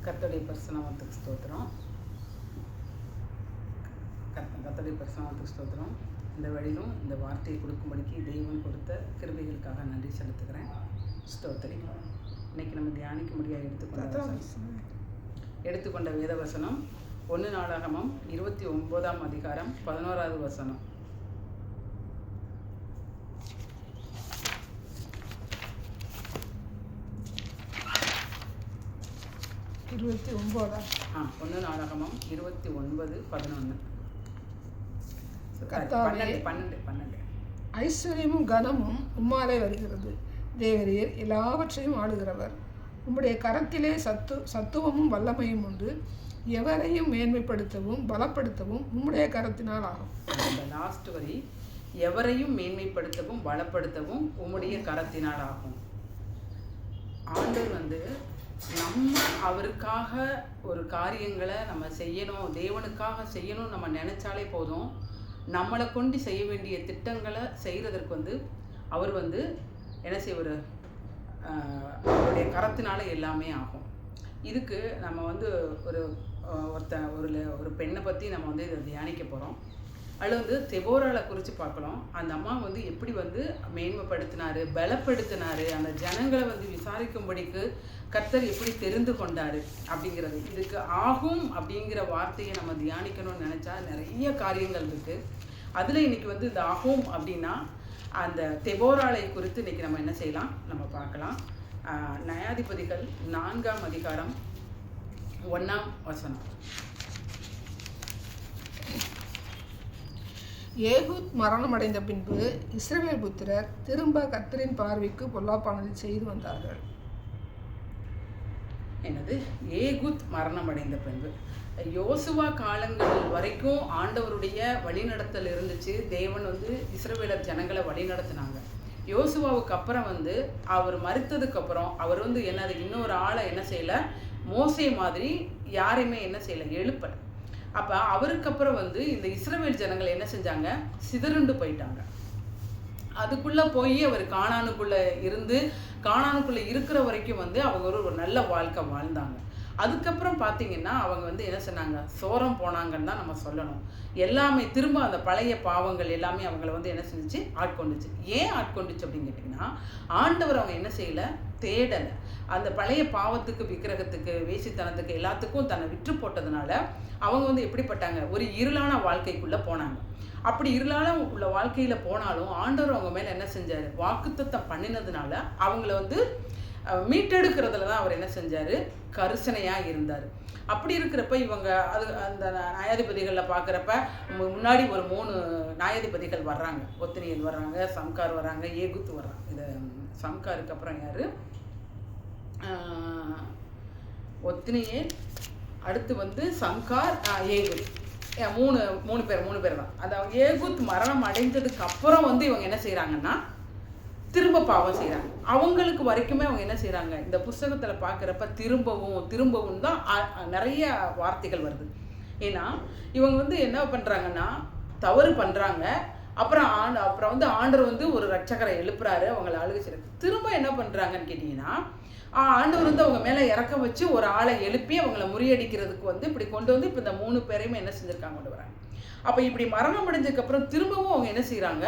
கர்த்தருடைய பரிசுநாமத்துக்கு ஸ்தோத்திரம். கர்த்தருடைய பரிசுநாமத்துக்கு ஸ்தோத்திரம். இந்த வழியிலும் இந்த வார்த்தையை கொடுக்கும்படிக்கு தெய்வம் கொடுத்த கிருபைகளுக்காக நன்றி செலுத்துகிறேன். ஸ்தோத்திரிக்கிறோம். இன்னைக்கு நம்ம தியானிக்க முடியாது எடுத்துக்கொண்ட வேத வசனம் 1 நாளாகமம் 29ஆம் அதிகாரம் 11வது வசனம். ஒன்று நாளாகமம் 29:11. ஐஸ்வர்யமும் கனமும் உம்மாலே வருகிறது. தேவரீர் எல்லாவற்றையும் ஆளுகிறவர். உம்முடைய கரத்திலே சத்துவமும் வல்லமையும் உண்டு. எவரையும் மேன்மைப்படுத்தவும் பலப்படுத்தவும் உம்முடைய கரத்தினால் ஆகும். லாஸ்ட் வரி, எவரையும் மேன்மைப்படுத்தவும் பலப்படுத்தவும் உம்முடைய கரத்தினால் ஆகும். ஆண்டவர் நம்ம அவருக்காக ஒரு காரியங்களை நம்ம செய்யணும், தேவனுக்காக செய்யணும் நம்ம நினைச்சாலே போதும். நம்மளை கொண்டு செய்ய வேண்டிய திட்டங்களை செய்கிறதற்கு அவர் என்ன செய்வார், அவருடைய கரத்தினால எல்லாமே ஆகும். இதுக்கு நம்ம ஒரு பெண்ணை பற்றி நம்ம இதை தியானிக்க போகிறோம். அதில் தெபோராளை குறித்து பார்க்கலாம். அந்த அம்மா எப்படி மேன்மைப்படுத்தினார், பலப்படுத்தினார், அந்த ஜனங்களை விசாரிக்கும்படிக்கு கர்த்தர் எப்படி தெரிந்து கொண்டார் அப்படிங்கிறது. இதுக்கு ஆகும் அப்படிங்கிற வார்த்தையை நம்ம தியானிக்கணும்னு நினச்சா நிறைய காரியங்கள் இருக்குது. அதில் இன்றைக்கி இந்த ஆகும் அப்படின்னா அந்த தெபோராளை குறித்து இன்றைக்கி நம்ம என்ன செய்யலாம், நம்ம பார்க்கலாம். நியாயாதிபதிகள் 4ஆம் அதிகாரம் 1ஆம் வசனம். ஏகூத் மரணம் அடைந்த பின்பு இஸ்ரவேல் புத்திரர் திரும்ப கர்த்தரின் பார்வைக்கு பொல்லாப்பானதை செய்து வந்தார்கள். என்னது? ஏகூத் மரணம் அடைந்த பின்பு. யோசுவா காலங்கள் வரைக்கும் ஆண்டவருடைய வழிநடத்தல் இருந்துச்சு. தேவன் இஸ்ரவேலர் ஜனங்களை வழிநடத்தினாங்க. யோசுவாவுக்கு அப்புறம் அவர் மரித்ததுக்கு அப்புறம் அவர் என்னது இன்னொரு ஆளை என்ன செய்யலை, மோசே மாதிரி யாரையுமே என்ன செய்யலை, எழுப்பலை. அப்போ அவருக்கு அப்புறம் இந்த இஸ்ரவேல் ஜனங்கள் என்ன செஞ்சாங்க, சிதறுண்டு போயிட்டாங்க. அதுக்குள்ளே போய் அவர் கானானுக்குள்ளே இருக்கிற வரைக்கும் அவங்க ஒரு நல்ல வாழ்க்கை வாழ்ந்தாங்க. அதுக்கப்புறம் பார்த்தீங்கன்னா அவங்க என்ன சொன்னாங்க, சோரம் போனாங்கன்னு தான் நம்ம சொல்லணும். எல்லாமே திரும்ப அந்த பழைய பாவங்கள் எல்லாமே அவங்கள என்ன செஞ்சிச்சு, ஆட்கொண்டுச்சு. ஏன் ஆட்கொண்டுச்சு அப்படின்னு கேட்டிங்கன்னா, ஆண்டவர் அவங்க என்ன செய்யலை, தேடலை. அந்த பழைய பாவத்துக்கு, விக்கிரகத்துக்கு, வேசித்தனத்துக்கு எல்லாத்துக்கும் தன்னை விற்று போட்டதுனால அவங்க எப்படிப்பட்டாங்க, ஒரு இருளான வாழ்க்கைக்குள்ளே போனாங்க. அப்படி இருளான உள்ள வாழ்க்கையில் போனாலும் ஆண்டவர் அவங்க மேலே என்ன செஞ்சார், வாக்குத்தத்தம் பண்ணினதுனால அவங்கள மீட்டெடுக்கிறதுல தான் அவர் என்ன செஞ்சார், கரிசனையாக இருந்தார். அப்படி இருக்கிறப்ப இவங்க அந்த நியாயாதிபதிகளில் பார்க்குறப்ப முன்னாடி ஒரு 3 நியாயாதிபதிகள் வர்றாங்க. ஒத்னியேல் வர்றாங்க, சம்கார் வர்றாங்க, ஏகுத் வர்றாங்க. இது சம்காருக்கு அப்புறம் யார், ஒத்னியேல், அடுத்து சம்கார், ஏகுத். மூணு பேர் தான். அதாவது ஏகுத் மரணம் அடைந்ததுக்கு அப்புறம் இவங்க என்ன செய்கிறாங்கன்னா திரும்ப பாவம் செய்கிறாங்க. அவங்களுக்கு வரைக்குமே அவங்க என்ன செய்கிறாங்க, இந்த புஸ்தகத்தில் பார்க்குறப்ப திரும்பவும் தான் நிறைய வார்த்தைகள் வருது. ஏன்னா இவங்க என்ன பண்ணுறாங்கன்னா, தவறு பண்ணுறாங்க. அப்புறம் ஆண்டவர் ஒரு ரட்சகரை எழுப்புறாரு, அவங்கள அழுகை செய்கிறாரு. திரும்ப என்ன பண்ணுறாங்கன்னு கேட்டிங்கன்னா, ஆண்டவர் அவங்க மேலே இறக்க வச்சு ஒரு ஆளை எழுப்பி அவங்கள முறியடிக்கிறதுக்கு இப்படி கொண்டு இப்போ இந்த 3 பேரையுமே என்ன செஞ்சுருக்காங்க, கொண்டு வராங்க. அப்போ இப்படி மரணம் அடைஞ்சதுக்கப்புறம் திரும்பவும் அவங்க என்ன செய்கிறாங்க,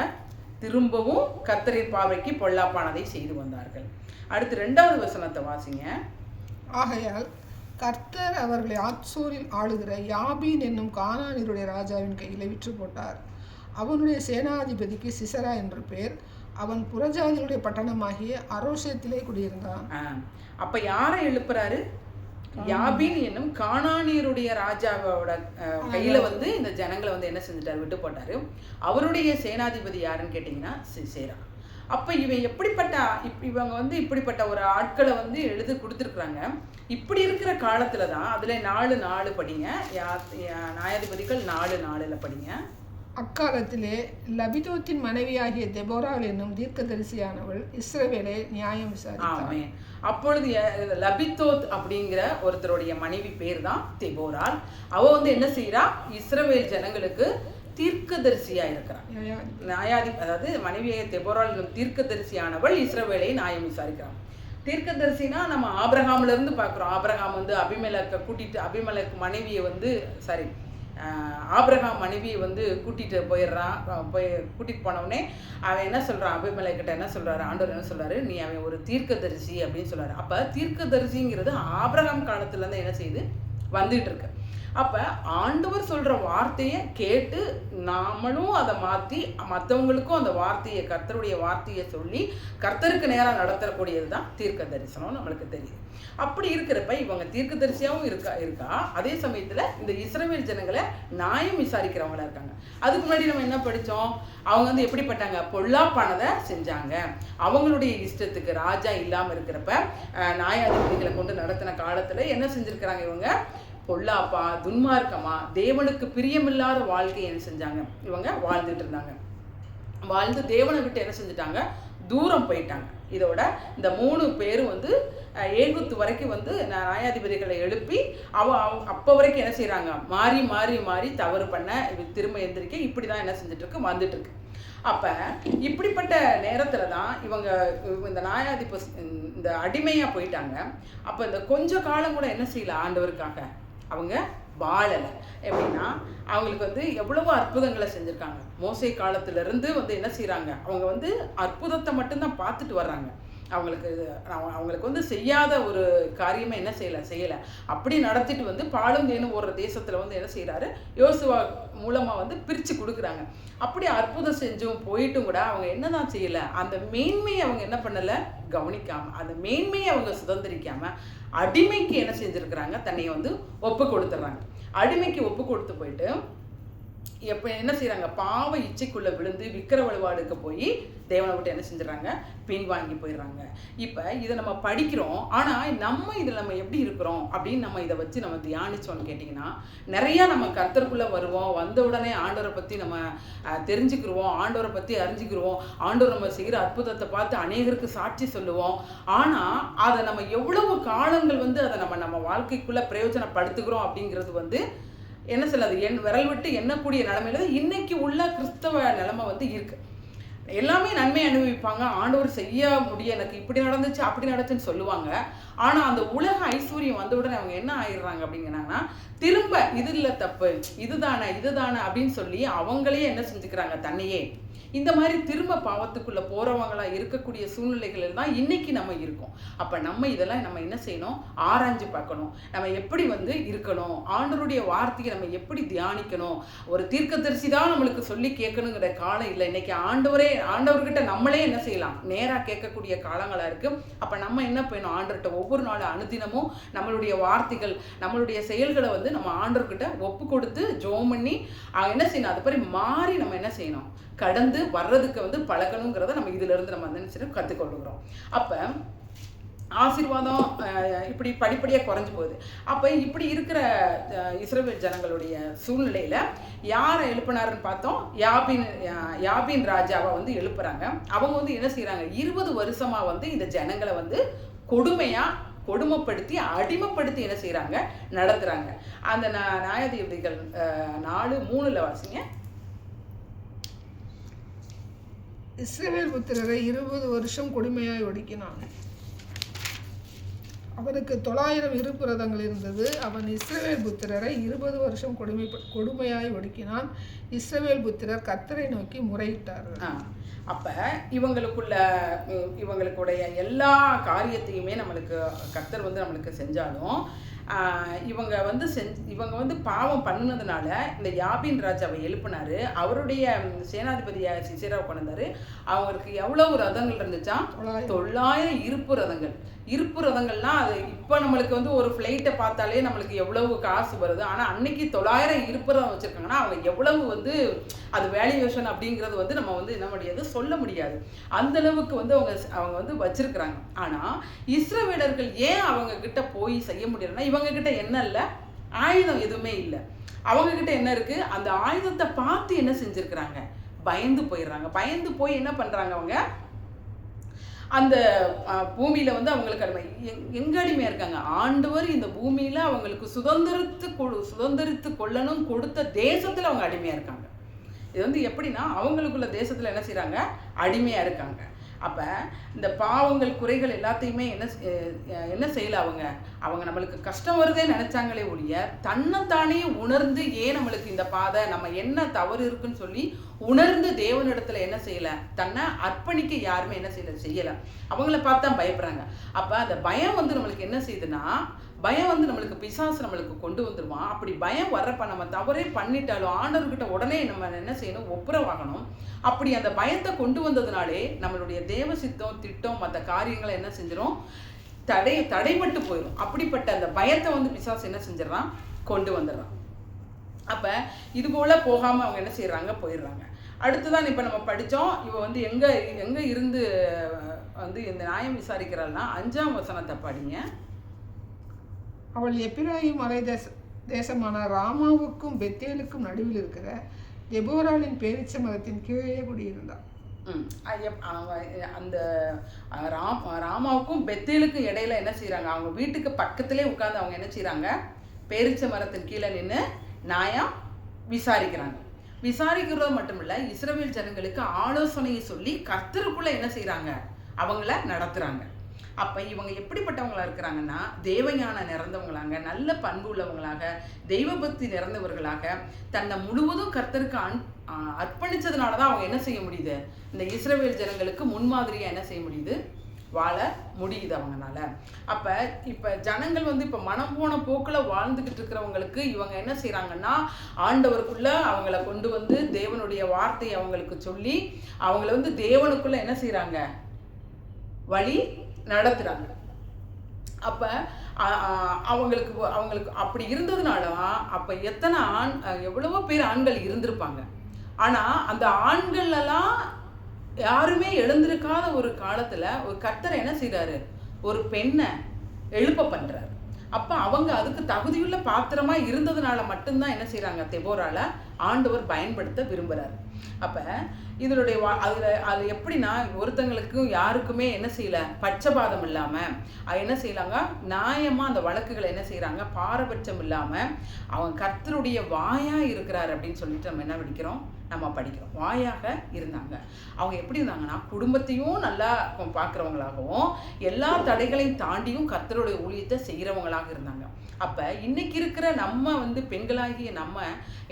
திரும்பவும் கர்த்தரின் பார்வைக்கு பொல்லாப்பானதை செய்து வந்தார்கள். அடுத்து 2வது வசனத்தை வாசிங்க. ஆகையால் கர்த்தர் அவர்களை ஆத்சோரில் ஆளுகிற யாபீன் என்னும் கானானியருடைய ராஜாவின் கையில் விற்று போட்டார். அவனுடைய சேனாதிபதிக்கு சிசரா என்று பேர். அவன் புறஜாதியுடைய பட்டணமாகிய அரோஷத்திலே குடியிருந்தான். அப்ப யாரை எழுப்புறாரு, யாபீன் என்னும் கானானியருடைய ராஜாவோட கையில இந்த ஜனங்களை என்ன செஞ்சுட்டாரு, விட்டு போட்டாரு. அவருடைய சேனாதிபதி யாருன்னு கேட்டீங்கன்னா சிசேரா. அப்ப இவன் இவங்க இப்படிப்பட்ட ஒரு ஆட்களை எழுதி கொடுத்துருக்குறாங்க. இப்படி இருக்கிற காலத்துல தான் அதுல 4:4 படிங்க. நியாயாதிபதிகள் 4:4 படிங்க. அக்காலத்திலே லபிதோத்தின் மனைவியாகிய தெபோராள் என்னும் தீர்க்கதரிசியானவள் இஸ்ரவேலை நியாயம் விசாரித்தாள். அப்பொழுது லபிதோத் அப்படிங்கிற ஒருத்தருடைய மனைவி பேர் தான் தெபோராள். அவ என்ன செய்யறா, இஸ்ரவேல் ஜனங்களுக்கு தீர்க்கதரிசியா இருக்கிறார். அதாவது மனைவியை தெபோராள் தீர்க்கதரிசியானவள் இஸ்ரவேலை நியாயம் விசாரிக்கிறான். தீர்க்கதரிசினா நம்ம ஆபிரகாம்ல இருந்து பார்க்குறோம். ஆபிரகாம் வந்து அபிமெலேக்கு மனைவியை வந்து ஆபிரகாம் மனைவியை வந்து கூட்டிகிட்டு போயிடுறான். கூட்டிகிட்டு போனவுடனே அவன் என்ன சொல்கிறான், அபிமெலேக்கிட்ட என்ன சொல்கிறாரு, ஆண்டவர் என்ன சொல்கிறாரு, நீ அவன் ஒரு தீர்க்கதரிசி அப்படின்னு சொல்கிறாரு. அப்போ தீர்க்கதரிசிங்கிறது ஆபிரகாம் காலத்துலேருந்து என்ன செய்யுது வந்துட்டு இருக்கு. அப்போ ஆண்டவர் சொல்கிற வார்த்தையை கேட்டு நாமளும் அதை மாற்றி மற்றவங்களுக்கும் அந்த வார்த்தையை, கர்த்தருடைய வார்த்தையை சொல்லி கர்த்தருக்கு நேராக நடத்தக்கூடியது தான் தீர்க்க தரிசனம் நம்மளுக்கு தெரியுது. அப்படி இருக்கிறப்ப இவங்க தீர்க்கதரிசியாகவும் இருக்கா அதே சமயத்தில் இந்த இஸ்ரவேல் ஜனங்களை நியாயம் விசாரிக்கிறவங்களா இருக்காங்க. அதுக்கு முன்னாடி நம்ம என்ன படித்தோம், அவங்க வந்து எப்படிப்பட்டாங்க, பொல்லாப்பானதை செஞ்சாங்க. அவங்களுடைய இஷ்டத்துக்கு ராஜா இல்லாமல் இருக்கிறப்ப நியாயாதிபதிகளை கொண்டு நடத்தின காலத்தில் என்ன செஞ்சுருக்கிறாங்க, இவங்க பொல்லாப்பா துன்மார்க்கமா தேவனுக்கு பிரியமில்லாத வாழ்க்கையை என்ன செஞ்சாங்க, இவங்க வாழ்ந்துட்டு இருந்தாங்க. வாழ்ந்து தேவனை விட்டு என்ன செஞ்சுட்டாங்க, தூரம் போயிட்டாங்க. இதோட இந்த 3 பேரும் வந்து ஏகுத்து வரைக்கும் வந்து நியாயாதிபதிகளை எழுப்பி அப்போ வரைக்கும் என்ன செய்கிறாங்க, மாறி மாறி மாறி தவறு பண்ண திரும்ப எந்திரிக்க இப்படி தான் என்ன செஞ்சுட்டு இருக்கு, வந்துட்டு இருக்கு. அப்போ இப்படிப்பட்ட நேரத்தில் தான் இவங்க இந்த இந்த அடிமையாக போயிட்டாங்க. அப்போ இந்த கொஞ்ச காலம் கூட என்ன செய்யல, ஆண்டவருக்காக அவங்க வாழலை. எப்படின்னா அவங்களுக்கு வந்து எவ்வளவோ அற்புதங்களை செஞ்சுருக்காங்க. மோசே காலத்திலேருந்து வந்து என்ன செய்கிறாங்க, அவங்க வந்து அற்புதத்தை மட்டும்தான் பார்த்துட்டு வர்றாங்க. அவங்களுக்கு வந்து செய்யாத ஒரு காரியமே என்ன செய்யலை. அப்படி நடத்திட்டு வந்து பாலும் தேனும் ஒரு தேசத்தில் வந்து என்ன செய்கிறாரு, யோசுவா மூலமாக வந்து பிரித்து கொடுக்குறாங்க. அப்படி அற்புதம் செஞ்சும் போயிட்டும் கூட அவங்க என்னதான் செய்யலை, அந்த மேன்மையை அவங்க என்ன பண்ணலை, கவனிக்காமல் அந்த மேன்மையை அவங்க சுதந்திரிக்காமல் அடிமைக்கு என்ன செஞ்சுருக்கிறாங்க, தன்னையை வந்து ஒப்பு கொடுத்துட்றாங்க. அடிமைக்கு ஒப்பு கொடுத்து போயிட்டு எப்போ என்ன செய்கிறாங்க, பாவ இச்சைக்குள்ளே விழுந்து விக்கிர வழிபாடுக்கு போய் தேவனை விட்டு என்ன செஞ்சிடறாங்க, பின்வாங்கி போயிடுறாங்க. இப்போ இதை நம்ம படிக்கிறோம். ஆனால் இதில் நம்ம எப்படி இருக்கிறோம் அப்படின்னு நம்ம இதை வச்சு நம்ம தியானிச்சோன்னு கேட்டிங்கன்னா, நிறையா நம்ம கர்த்தருக்குள்ளே வருவோம். வந்த உடனே ஆண்டவரை பற்றி நம்ம தெரிஞ்சுக்கிடுவோம், ஆண்டவரை பற்றி அறிஞ்சிக்கிடுவோம், ஆண்டவர் நம்ம செய்கிற அற்புதத்தை பார்த்து அநேகருக்கு சாட்சி சொல்லுவோம். ஆனால் அதை நம்ம எவ்வளவு காலங்கள் வந்து அதை நம்ம வாழ்க்கைக்குள்ளே பிரயோஜனப்படுத்துகிறோம் அப்படிங்கிறது வந்து என்ன சொல்லாது, விரல் விட்டு எண்ணக்கூடிய நிலைமையில இன்னைக்கு உள்ள கிறிஸ்தவ நிலைமை வந்து இருக்கு. எல்லாமே நன்மை அனுபவிப்பாங்க, ஆண்டவர் செய்ய முடிய எனக்கு இப்படி நடந்துச்சு அப்படி நடந்துச்சுன்னு சொல்லுவாங்க. ஆனால் அந்த உலக ஐஸ்வர்யம் வந்த உடனே அவங்க என்ன ஆயிடுறாங்க அப்படிங்கன்னா, திரும்ப இது இல்லை தப்பு, இதுதானே அப்படின்னு சொல்லி அவங்களே என்ன செஞ்சுக்கிறாங்க, தன்னையே இந்த மாதிரி திரும்ப பாவத்துக்குள்ளே போகிறவங்களா இருக்கக்கூடிய சூழ்நிலைகளில் தான் இன்றைக்கி நம்ம இருக்கோம். அப்போ நம்ம இதெல்லாம் நம்ம என்ன செய்யணும், ஆராய்ஞ்சு பார்க்கணும். நம்ம எப்படி வந்து இருக்கணும், ஆண்டவருடைய வார்த்தையை நம்ம எப்படி தியானிக்கணும். ஒரு தீர்க்கதரிசி தான் நம்மளுக்கு சொல்லி கேட்கணுங்கிற காலம் இல்லை. இன்றைக்கி ஆண்டவர்கிட்ட நம்மளே என்ன செய்யலாம், நேராக கேட்கக்கூடிய காலங்களாக இருக்குது. அப்போ நம்ம என்ன பண்ணணும், ஆண்டவர்கிட்ட ஒவ்வொரு நாளும் அனுதினமும் நம்மளுடைய வார்த்தைகள் நம்மளுடைய செயல்களை வந்து நம்ம ஆண்டவர்கிட்ட ஒப்பு கொடுத்து ஜெபம் பண்ணி என்ன செய்யணும், அது மாதிரி மாறி நம்ம என்ன செய்யணும், கடந்து வர்றதுக்கு வந்து பழகணுங்கிறத நம்ம இதிலிருந்து நம்ம வந்து கற்றுக்கொள்ளுகிறோம். அப்போ ஆசீர்வாதம் இப்படி படிப்படியாக குறைஞ்சி போகுது. அப்போ இப்படி இருக்கிற இஸ்ரவேல் ஜனங்களுடைய சூழ்நிலையில் யாரை எழுப்பினாருன்னு பார்த்தோம், யாபீன் ராஜாவை வந்து எழுப்புறாங்க. அவங்க வந்து என்ன செய்கிறாங்க, 20 வருஷமாக வந்து இந்த ஜனங்களை வந்து கொடுமைப்படுத்தி அடிமைப்படுத்தி என்ன செய்கிறாங்க, நடத்துகிறாங்க. அந்த நியாயாதிபதிகள் 4:3 வாசிங்க. இஸ்ரவேல் புத்திரரை 20 வருஷம் கொடுமையாய் ஒடுக்கினான். அவனுக்கு 900 இருப்பு ரதங்கள் இருந்தது. அவன் இஸ்ரவேல் புத்திரரை 20 வருஷம் கொடுமையாய் ஒடுக்கினான். இஸ்ரவேல் புத்திரர் கர்த்தரை நோக்கி முறையிட்டார்கள். அப்போ இவங்களுடைய எல்லா காரியத்தையுமே நம்மளுக்கு கர்த்தர் வந்து நம்மளுக்கு செஞ்சாலும் இவங்க வந்து பாவம் பண்ணினதுனால இந்த யாபீன் ராஜாவை எழுப்பினாரு. அவருடைய சேனாதிபதியை சிசேராவை கொண்டு வந்தாரு. அவங்களுக்கு எவ்வளவு ரதங்கள் இருந்துச்சா, 900 இருப்பு ரதங்கள்லாம் அது இப்போ நம்மளுக்கு வந்து ஒரு ஃப்ளைட்டை பார்த்தாலே நம்மளுக்கு எவ்வளவு காசு வருது. ஆனால் அன்னைக்கு 900 இருப்பு ரதம் வச்சுருக்காங்கன்னா அவங்க எவ்வளவு வந்து அது வேல்யூவேஷன் அப்படிங்கிறது வந்து நம்ம வந்து என்ன முடியாது, சொல்ல முடியாது. அந்த அளவுக்கு வந்து அவங்க வந்து வச்சிருக்கிறாங்க. ஆனால் இஸ்ரவேலர்கள் ஏன் அவங்க கிட்ட போய் செய்ய முடியலன்னா, இவங்க கிட்ட என்ன இல்லை, ஆயுதம் எதுவுமே இல்லை. அவங்க கிட்ட என்ன இருக்கு, அந்த ஆயுதத்தை பார்த்து என்ன செஞ்சிருக்கிறாங்க, பயந்து போயிடுறாங்க. பயந்து போய் என்ன பண்றாங்க, அவங்க அந்த பூமியில வந்து அவங்களுக்கு எங்க அடிமையா இருக்காங்க. ஆண்டவர் இந்த பூமியில அவங்களுக்கு சுதந்திரித்து கொள்ளணும் கொடுத்த தேசத்துல அவங்க அடிமையா இருக்காங்க. இது வந்து எப்படின்னா, அவங்களுக்குள்ள தேசத்துல என்ன செய்யறாங்க, அடிமையா இருக்காங்க. அப்போ இந்த பாவங்கள் குறைகள் எல்லாத்தையுமே என்ன செய்யலை, அவங்க நம்மளுக்கு கஷ்டம் வருதே நினச்சாங்களே ஒழிய தன்னைத்தானே உணர்ந்து ஏன் நம்மளுக்கு இந்த பாதை நம்ம என்ன தவறு இருக்குன்னு சொல்லி உணர்ந்து தேவனிடத்துல என்ன செய்யலை, தன்னை அர்ப்பணிக்க யாருமே என்ன செய்யலை. அவங்கள பார்த்து தான் பயப்படுறாங்க. அப்போ அந்த பயம் நம்மளுக்கு என்ன செய்யுதுன்னா, பயம் நம்மளுக்கு பிசாசு நம்மளுக்கு கொண்டு வந்துடுவான். அப்படி பயம் வர்றப்ப நம்ம தவறே பண்ணிட்டாலும் ஆண்டவர்கிட்ட உடனே நம்ம என்ன செய்யணும், ஒப்புரவாகணும். அப்படி அந்த பயத்தை கொண்டு வந்ததுனாலே நம்மளுடைய தேவ சித்தம் திட்டம் மற்ற காரியங்களை என்ன செஞ்சிடும், தடைபட்டு போயிடும். அப்படிப்பட்ட அந்த பயத்தை பிசாசு என்ன செஞ்சிடறான், கொண்டு வந்துடுறான். அப்போ இது போல போகாமல் அவங்க என்ன செய்கிறாங்க, போயிடுறாங்க. அடுத்துதான் இப்போ நம்ம படித்தோம். இவ எங்கே இருந்து இந்த நியாயம் விசாரிக்கிறாள்னா 5ஆம் வசனத்தை படிங்க. அவள் எப்பிராயிம் மலை தேசமான ராமாவுக்கும் பெத்தேலுக்கும் நடுவில் இருக்கிற தெபோராளின் பேரிச்ச மரத்தின் கீழே குடியிருந்தாள். அந்த ராமாவுக்கும் பெத்தேலுக்கும் இடையில என்ன செய்யறாங்க, அவங்க வீட்டுக்கு பக்கத்திலே உட்கார்ந்து அவங்க என்ன செய்யறாங்க, பேரிச்ச மரத்தின் கீழே நின்று நியாயம் விசாரிக்கிறாங்க. விசாரிக்கிறது மட்டும் இல்ல, இஸ்ரவேல் ஜனங்களுக்கு ஆலோசனையை சொல்லி கர்த்தருக்குள்ள என்ன செய்யறாங்க, அவங்கள நடத்துறாங்க. அப்போ இவங்க எப்படிப்பட்டவங்களா இருக்கிறாங்கன்னா, தேவஞானம் நிறைந்தவங்களாக, நல்ல பண்பு உள்ளவங்களாக, தெய்வபக்தி நிறைந்தவர்களாக, தன்னை முழுவதும் கர்த்தருக்கு அர்ப்பணிச்சதுனால தான் அவங்க என்ன செய்ய முடியுது, இந்த இஸ்ரவேல் ஜனங்களுக்கு முன்மாதிரியாக என்ன செய்ய முடியுது, வாழ முடியுது அவங்கனால. அப்போ இப்போ ஜனங்கள் இப்போ மனம் போன போக்கில் வாழ்ந்துக்கிட்டு இருக்கிறவங்களுக்கு இவங்க என்ன செய்கிறாங்கன்னா, ஆண்டவருக்குள்ள அவங்கள கொண்டு வந்து தேவனுடைய வார்த்தையை அவங்களுக்கு சொல்லி அவங்கள தேவனுக்குள்ள என்ன செய்கிறாங்க, வழி நடத்துகிறாங்க. அப்போ அவங்களுக்கு அப்படி இருந்ததுனால அப்போ எவ்வளவோ பேர் ஆண்கள் இருந்திருப்பாங்க. ஆனால் அந்த ஆண்கள்லாம் யாருமே எழுந்திருக்காத ஒரு காலத்தில் ஒரு கர்த்தர் என்ன செய்கிறாரு, ஒரு பெண்ணை எழுப்ப பண்ணுறாரு. அப்போ அவங்க அதுக்கு தகுதியுள்ள பாத்திரமா இருந்ததுனால மட்டும்தான் என்ன செய்கிறாங்க, தெபோரால ஆண்டவர் பயன்படுத்த விரும்புகிறார். அப்போ இதனுடைய அது எப்படின்னா, ஒருத்தங்களுக்கும் யாருக்குமே என்ன செய்யலை, பட்சபாதம் இல்லாமல் என்ன செய்யலாங்க, நியாயமாக அந்த வழக்குகளை என்ன செய்கிறாங்க, பாரபட்சம் இல்லாமல் அவங்க கர்த்தருடைய வாயாக இருக்கிறார் அப்படின்னு சொல்லிட்டு நம்ம என்ன படிக்கிறோம், வாயாக இருந்தாங்க. அவங்க எப்படி இருந்தாங்கன்னா, குடும்பத்தையும் நல்லா பார்க்குறவங்களாகவும் எல்லா தடைகளையும் தாண்டியும் கர்த்தருடைய ஊழியத்தை செய்கிறவங்களாக இருந்தாங்க. அப்போ இன்னைக்கு இருக்கிற நம்ம பெண்களாகிய நம்ம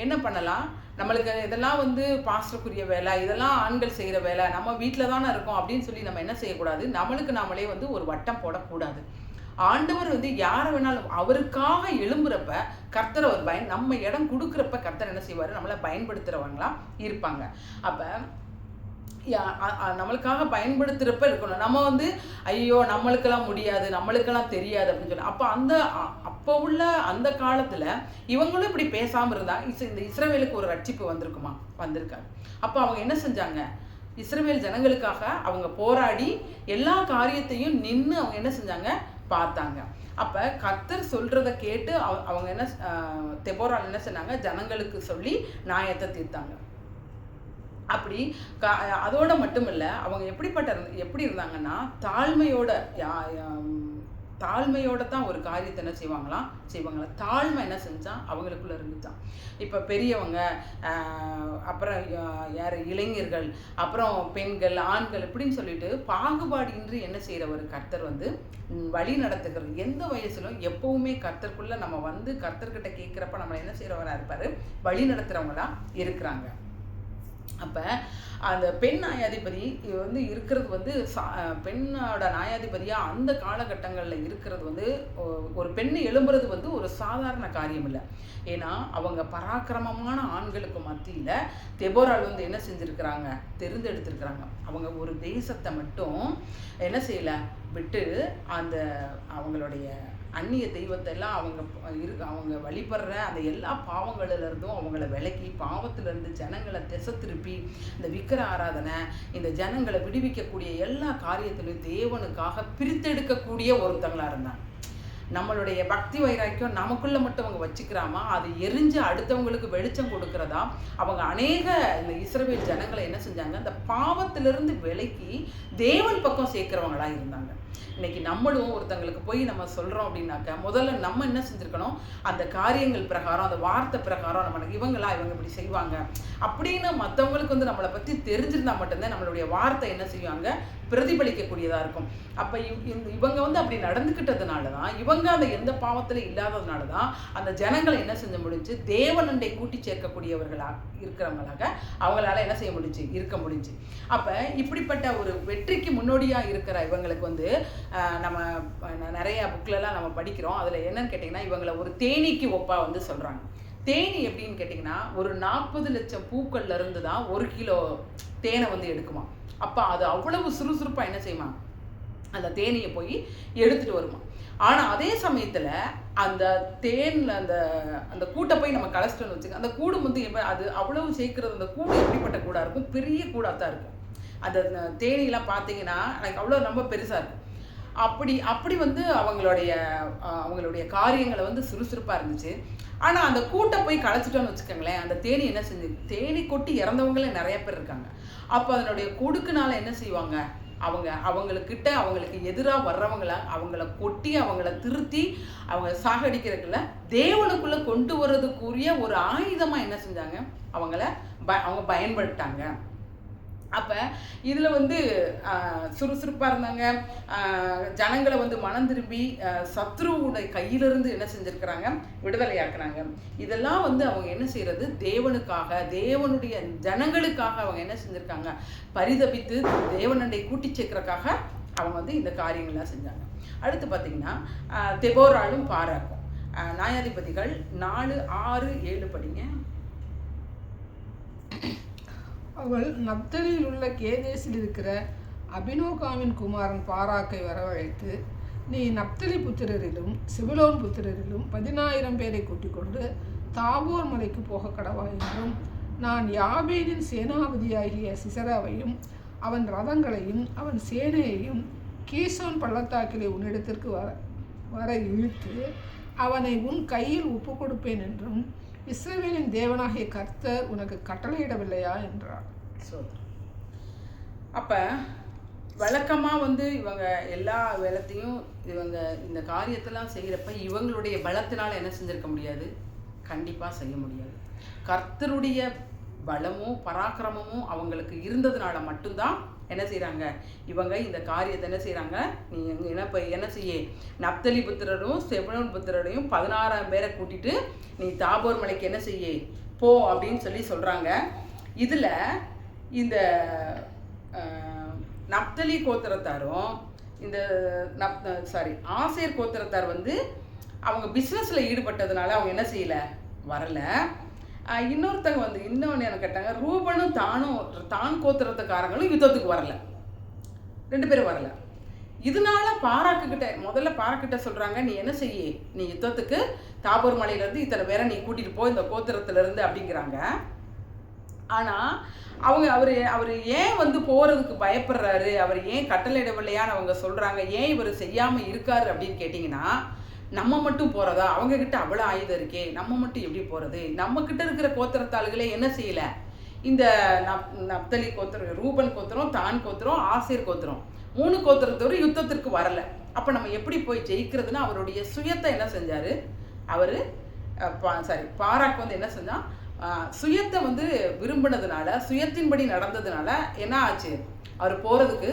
என்ன பண்ணலாம், நம்மளுக்கு இதெல்லாம் பாஸ்டருக்குரிய வேலை, இதெல்லாம் ஆண்கள் செய்கிற வேலை, நம்ம வீட்டில் தானே இருக்கோம் அப்படின்னு சொல்லி நம்ம என்ன செய்யக்கூடாது, நம்மளுக்கு நாமளே ஒரு வட்டம் போடக்கூடாது. ஆண்டவர் யாரை வேணாலும் அவருக்காக எழும்புறப்ப கர்த்தர் அவர் நம்ம இடம் கொடுக்குறப்ப கர்த்தர் என்ன செய்வார், நம்மளை பயன்படுத்துகிறவங்களா இருப்பாங்க. அப்போ நம்மளுக்காக பயன்படுத்துகிறப்ப இருக்கணும். நம்ம ஐயோ நம்மளுக்கெல்லாம் முடியாது, நம்மளுக்கெல்லாம் தெரியாது அப்படின்னு சொல்லி அப்போ உள்ள அந்த காலத்தில் இவங்களும் இப்படி பேசாமல் இருந்தாங்க. இந்த இஸ்ரவேலுக்கு ஒரு ரட்சிப்பு வந்திருக்காங்க. அப்போ அவங்க என்ன செஞ்சாங்க, இஸ்ரவேல் ஜனங்களுக்காக அவங்க போராடி எல்லா காரியத்தையும் நின்று அவங்க என்ன செஞ்சாங்க, பார்த்தாங்க. அப்போ கர்த்தர் சொல்கிறத கேட்டு அவங்க என்ன தெபோரால் என்ன சொன்னாங்க, ஜனங்களுக்கு சொல்லி நியாயத்தை தீர்த்தாங்க. அப்படி அதோட மட்டும் இல்லை, அவங்க எப்படி இருந்தாங்கன்னா, தாழ்மையோட தான் ஒரு காரியத்தை என்ன செய்வாங்களா. தாழ்மை என்ன செஞ்சான், அவங்களுக்குள்ள இருந்துச்சான். இப்போ பெரியவங்க, அப்புறம் யார் இளைஞர்கள், அப்புறம் பெண்கள், ஆண்கள் இப்படின்னு சொல்லிட்டு பாகுபாடின்றி என்ன செய்கிற ஒரு கர்த்தர் வழி நடத்துகிறது. எந்த வயசுலும் எப்பவுமே கர்த்தருக்குள்ள நம்ம கர்த்தர்கிட்ட கேட்குறப்ப நம்ம என்ன செய்கிறவராக இருப்பார், வழி நடத்துகிறவங்களா இருக்கிறாங்க. அப்போ அந்த பெண் நியாயாதிபதி இருக்கிறது பெண்ணோட நியாயாதிபதியாக அந்த காலகட்டங்களில் இருக்கிறது ஒரு பெண்ணு எழும்புறது ஒரு சாதாரண காரியம் இல்லை. ஏன்னா அவங்க பராக்கிரமமான ஆண்களுக்கு மத்தியில் தெபோரால் என்ன செஞ்சுருக்கிறாங்க, தெரிந்தெடுத்திருக்கிறாங்க. அவங்க ஒரு தேசத்தை மட்டும் என்ன செய்யலை, விட்டு அந்த அவங்களுடைய அந்நிய தெய்வத்தை எல்லாம் அவங்க வழிபடுற அந்த எல்லா பாவங்களிலிருந்தும் அவங்கள விலக்கி, பாவத்திலிருந்து ஜனங்களை திசை திருப்பி இந்த விக்கிர ஆராதனை, இந்த ஜனங்களை விடுவிக்கக்கூடிய எல்லா காரியத்திலையும் தேவனுக்காக பிரித்தெடுக்கக்கூடிய ஒருத்தங்களா இருந்தாங்க. நம்மளுடைய பக்தி வைராக்கியம் நமக்குள்ள மட்டும் அவங்க வச்சுக்கிறாமா, அது எரிஞ்சு அடுத்தவங்களுக்கு வெளிச்சம் கொடுக்கறதா. அவங்க அநேக இந்த இஸ்ரவேல் ஜனங்களை என்ன செஞ்சாங்க, அந்த பாவத்திலிருந்து விலக்கி தேவன் பக்கம் சேர்க்கிறவங்களா இருந்தாங்க. இன்னைக்கு நம்மளும் ஒருத்தங்களுக்கு போய் நம்ம சொல்றோம் அப்படின்னாக்க, முதல்ல நம்ம என்ன செஞ்சிருக்கணும், அந்த காரியங்கள் பிரகாரம், அந்த வார்த்தை பிரகாரம் நம்ம இவங்க இப்படி செய்வாங்க அப்படின்னு மற்றவங்களுக்கு வந்து நம்மளை பற்றி தெரிஞ்சிருந்தா மட்டும்தான் நம்மளுடைய வார்த்தை என்ன செய்வாங்க, பிரதிபலிக்கக்கூடியதாக இருக்கும். அப்போ இவங்க வந்து அப்படி நடந்துக்கிட்டதுனால தான், இவங்க அந்த எந்த பாவத்தில் இல்லாததுனால தான் அந்த ஜனங்களை என்ன செஞ்ச முடிஞ்சு, தேவனண்டை கூட்டி சேர்க்கக்கூடியவர்களாக இருக்கிறவங்களாக அவங்களால என்ன செய்ய முடிஞ்சு, இருக்க முடிஞ்சு. அப்போ இப்படிப்பட்ட ஒரு வெற்றிக்கு முன்னோடியாக இருக்கிற இவங்களுக்கு வந்து நம்ம நிறைய புக்லலாம் நம்ம படிக்கிறோம். அதில் என்னன்னு கேட்டிங்கன்னா, இவங்களை ஒரு தேனீக்கு ஒப்பாக வந்து சொல்கிறாங்க. தேனி எப்படின்னு கேட்டிங்கன்னா, ஒரு 40 லட்சம் பூக்கள்ல இருந்து தான் 1 கிலோ தேனை வந்து எடுக்குமா. அப்போ அது அவ்வளவு சுறுசுறுப்பாக என்ன செய்யுமா, அந்த தேனியை போய் எடுத்துகிட்டு வருமா. ஆனால் அதே சமயத்தில் அந்த தேனில் அந்த அந்த கூட்டை போய் நம்ம கலச்சிட்டோன்னு வச்சுக்க, அந்த கூடு வந்து அது அவ்வளவு சேர்க்கறது, அந்த கூடு எப்படிப்பட்ட கூடாக இருக்கும், பெரிய கூடாக தான் இருக்கும். அந்த தேனியெல்லாம் பார்த்தீங்கன்னா எனக்கு அவ்வளோ ரொம்ப பெருசாக இருக்கும். அப்படி வந்து அவங்களுடைய காரியங்களை வந்து சுறுசுறுப்பாக இருந்துச்சு. ஆனால் அந்த கூட்டை போய் களைச்சிட்டோன்னு வச்சுக்கோங்களேன், அந்த தேனி என்ன செஞ்சு, தேனி கொட்டி இறந்தவங்களே நிறைய பேர் இருக்காங்க. அப்போ அதனுடைய கொடுக்குனால என்ன செய்வாங்க, அவங்களுக்கு எதிராக வர்றவங்கள அவங்கள கொட்டி அவங்கள திருத்தி அவங்க சாகடிக்கிறதுக்குள்ள தேவனுக்குள்ளே கொண்டு வர்றதுக்குரிய ஒரு ஆயுதமாக என்ன செஞ்சாங்க, அவங்க பயன்படுத்தாங்க. அப்போ இதில் வந்து சுறுசுறுப்பாக இருந்தாங்க. ஜனங்களை வந்து மனம் திரும்பி சத்ருவுடைய கையிலிருந்து என்ன செஞ்சுருக்கிறாங்க, விடுதலையாக்குறாங்க. இதெல்லாம் வந்து அவங்க என்ன செய்கிறது, தேவனுக்காக, தேவனுடைய ஜனங்களுக்காக அவங்க என்ன செஞ்சுருக்காங்க, பரிதபித்து தேவனண்டை கூட்டி சேர்க்கறக்காக அவங்க வந்து இந்த காரியங்கள்லாம் செஞ்சாங்க. அடுத்து பார்த்திங்கன்னா தெபோராலும் பாராக்கும். நியாயாதிபதிகள் 4:6-7 படிங்க. அவள் நப்தலியில் உள்ள கேதேசில் இருக்கிற அபினோகாமின் குமாரன் பாராக்கை வரவழைத்து, நீ நப்தலி புத்திரரிலும் செபுலோன் புத்திரரிலும் 10,000 பேரை கூட்டிக் கொண்டு தாபோர் மலைக்கு போக கடவாய் என்றும், நான் யாபேனின் சேனாபதியாகிய சிசராவையும் அவன் ரதங்களையும் அவன் சேனையையும் கீசோன் பள்ளத்தாக்கிலே உன்னிடத்திற்கு வர இழுத்து அவனை உன் கையில் ஒப்பு கொடுப்பேன் என்றும் இஸ்ரவேலின் தேவனாகிய கர்த்தர் உனக்கு கட்டளையிடவில்லையா என்றார். அப்போ வழக்கமாக வந்து இவங்க எல்லா வேலைத்தையும் இவங்க இந்த காரியத்தெல்லாம் செய்கிறப்ப இவங்களுடைய பலத்தினால் என்ன செஞ்சிருக்க முடியாது, கண்டிப்பாக செய்ய முடியாது. கர்த்தருடைய பலமும் பராக்கிரமமும் அவங்களுக்கு இருந்ததுனால மட்டும்தான் என்ன செய்கிறாங்க, இவங்க இந்த காரியத்தை என்ன செய்கிறாங்க, நீ என்ன செய்ய, நப்தலி புத்திரரும் செபுலோன் புத்திரரையும் 16,000 பேரை கூட்டிட்டு நீ தாபோர் மலைக்கு என்ன செய்ய போ அப்படின்னு சொல்கிறாங்க. இதில் இந்த நப்தலி கோத்திரத்தாரும் இந்த ஆசேர் கோத்திரத்தார் வந்து அவங்க பிஸ்னஸில் ஈடுபட்டதுனால அவங்க என்ன செய்யலை, வரலை. இன்னொருத்தங்க வந்து இன்னொன்று என்ன கேட்டாங்க, ரூபனும் தான் கோத்திரத்துக்காரங்களும் யுத்தத்துக்கு வரல, 2 பேரும் வரல. இதனால முதல்ல பாராக்கிட்ட சொல்கிறாங்க, நீ என்ன செய்ய, நீ யுத்தத்துக்கு தாபோர் மலையிலேருந்து இத்தனை பேரை நீ கூட்டிகிட்டு போ இந்த கோத்திரத்துலேருந்து அப்படிங்கிறாங்க. ஆனால் அவர் ஏன் வந்து போகிறதுக்கு பயப்படுறாரு, அவர் ஏன் கட்டளையிடவில்லையான்னு அவங்க சொல்கிறாங்க. ஏன் இவர் செய்யாமல் இருக்காரு அப்படின்னு கேட்டிங்கன்னா, நம்ம மட்டும் போகிறதா, அவங்கக்கிட்ட அவ்வளோ ஆயுதம் இருக்கே, நம்ம மட்டும் எப்படி போகிறது, நம்மக்கிட்ட இருக்கிற கோத்திரத்தாளுகளே என்ன செய்யலை, இந்த நப்தலி கோத்திரம், ரூபன் கோத்திரம், தான் கோத்திரம், ஆசேர் கோத்திரம் 3 கோத்திரத்தோடு யுத்தத்திற்கு வரலை. அப்போ நம்ம எப்படி போய் ஜெயிக்கிறதுன்னு அவருடைய சுயத்தை என்ன செஞ்சார், பாராக் வந்து என்ன செஞ்சால், சுயத்தை வந்து விரும்பினதுனால, சுயத்தின்படி நடந்ததுனால என்ன ஆச்சு, அவர் போகிறதுக்கு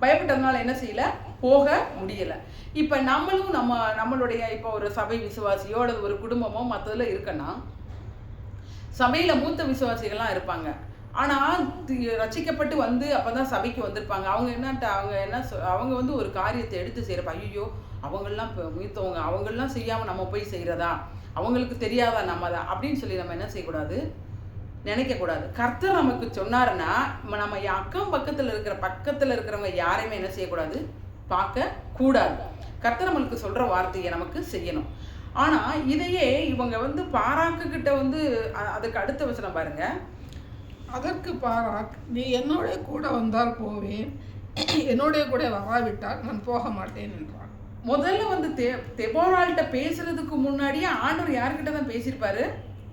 பயப்பட்டதுனால என்ன செய்யலை, போக முடியலை. இப்போ நம்மளும் நம்மளுடைய இப்போ ஒரு சபை விசுவாசியோ அல்லது ஒரு குடும்பமோ மற்றதில் இருக்குன்னா, சபையில் மூத்த விசுவாசிகள்லாம் இருப்பாங்க. ஆனால் ரட்சிக்கப்பட்டு வந்து அப்போ தான் சபைக்கு வந்திருப்பாங்க. அவங்க வந்து ஒரு காரியத்தை எடுத்து செய்கிறப்ப, ஐயோ அவங்களாம் மூத்தவங்க, அவங்களாம் செய்யாமல் நம்ம போய் செய்கிறதா, அவங்களுக்கு தெரியாதா நம்ம தான் அப்படின்னு சொல்லி நம்ம என்ன செய்யக்கூடாது, நினைக்கக்கூடாது. கர்த்தர் நமக்கு சொன்னாருன்னா நம்ம அக்கம் பக்கத்தில் இருக்கிறவங்க யாரையுமே என்ன செய்யக்கூடாது, பார்க்க கூடாது. கர்த்தர் நம்மளுக்கு சொல்கிற வார்த்தையை நமக்கு செய்யணும். ஆனால் இதையே இவங்க வந்து பாராக்குக்கிட்ட வந்து அதுக்கு அடுத்த வசனம் பாருங்க. அதற்கு பாராக், நீ என்னோட கூட வந்தால் போவேன், என்னோடைய கூட வராவிட்டால் நான் போக மாட்டேன் என்றான். முதல்ல வந்து தெபோராள்கிட்ட பேசுறதுக்கு முன்னாடியே ஆண்டவர் யார்கிட்ட தான் பேசியிருப்பாரு?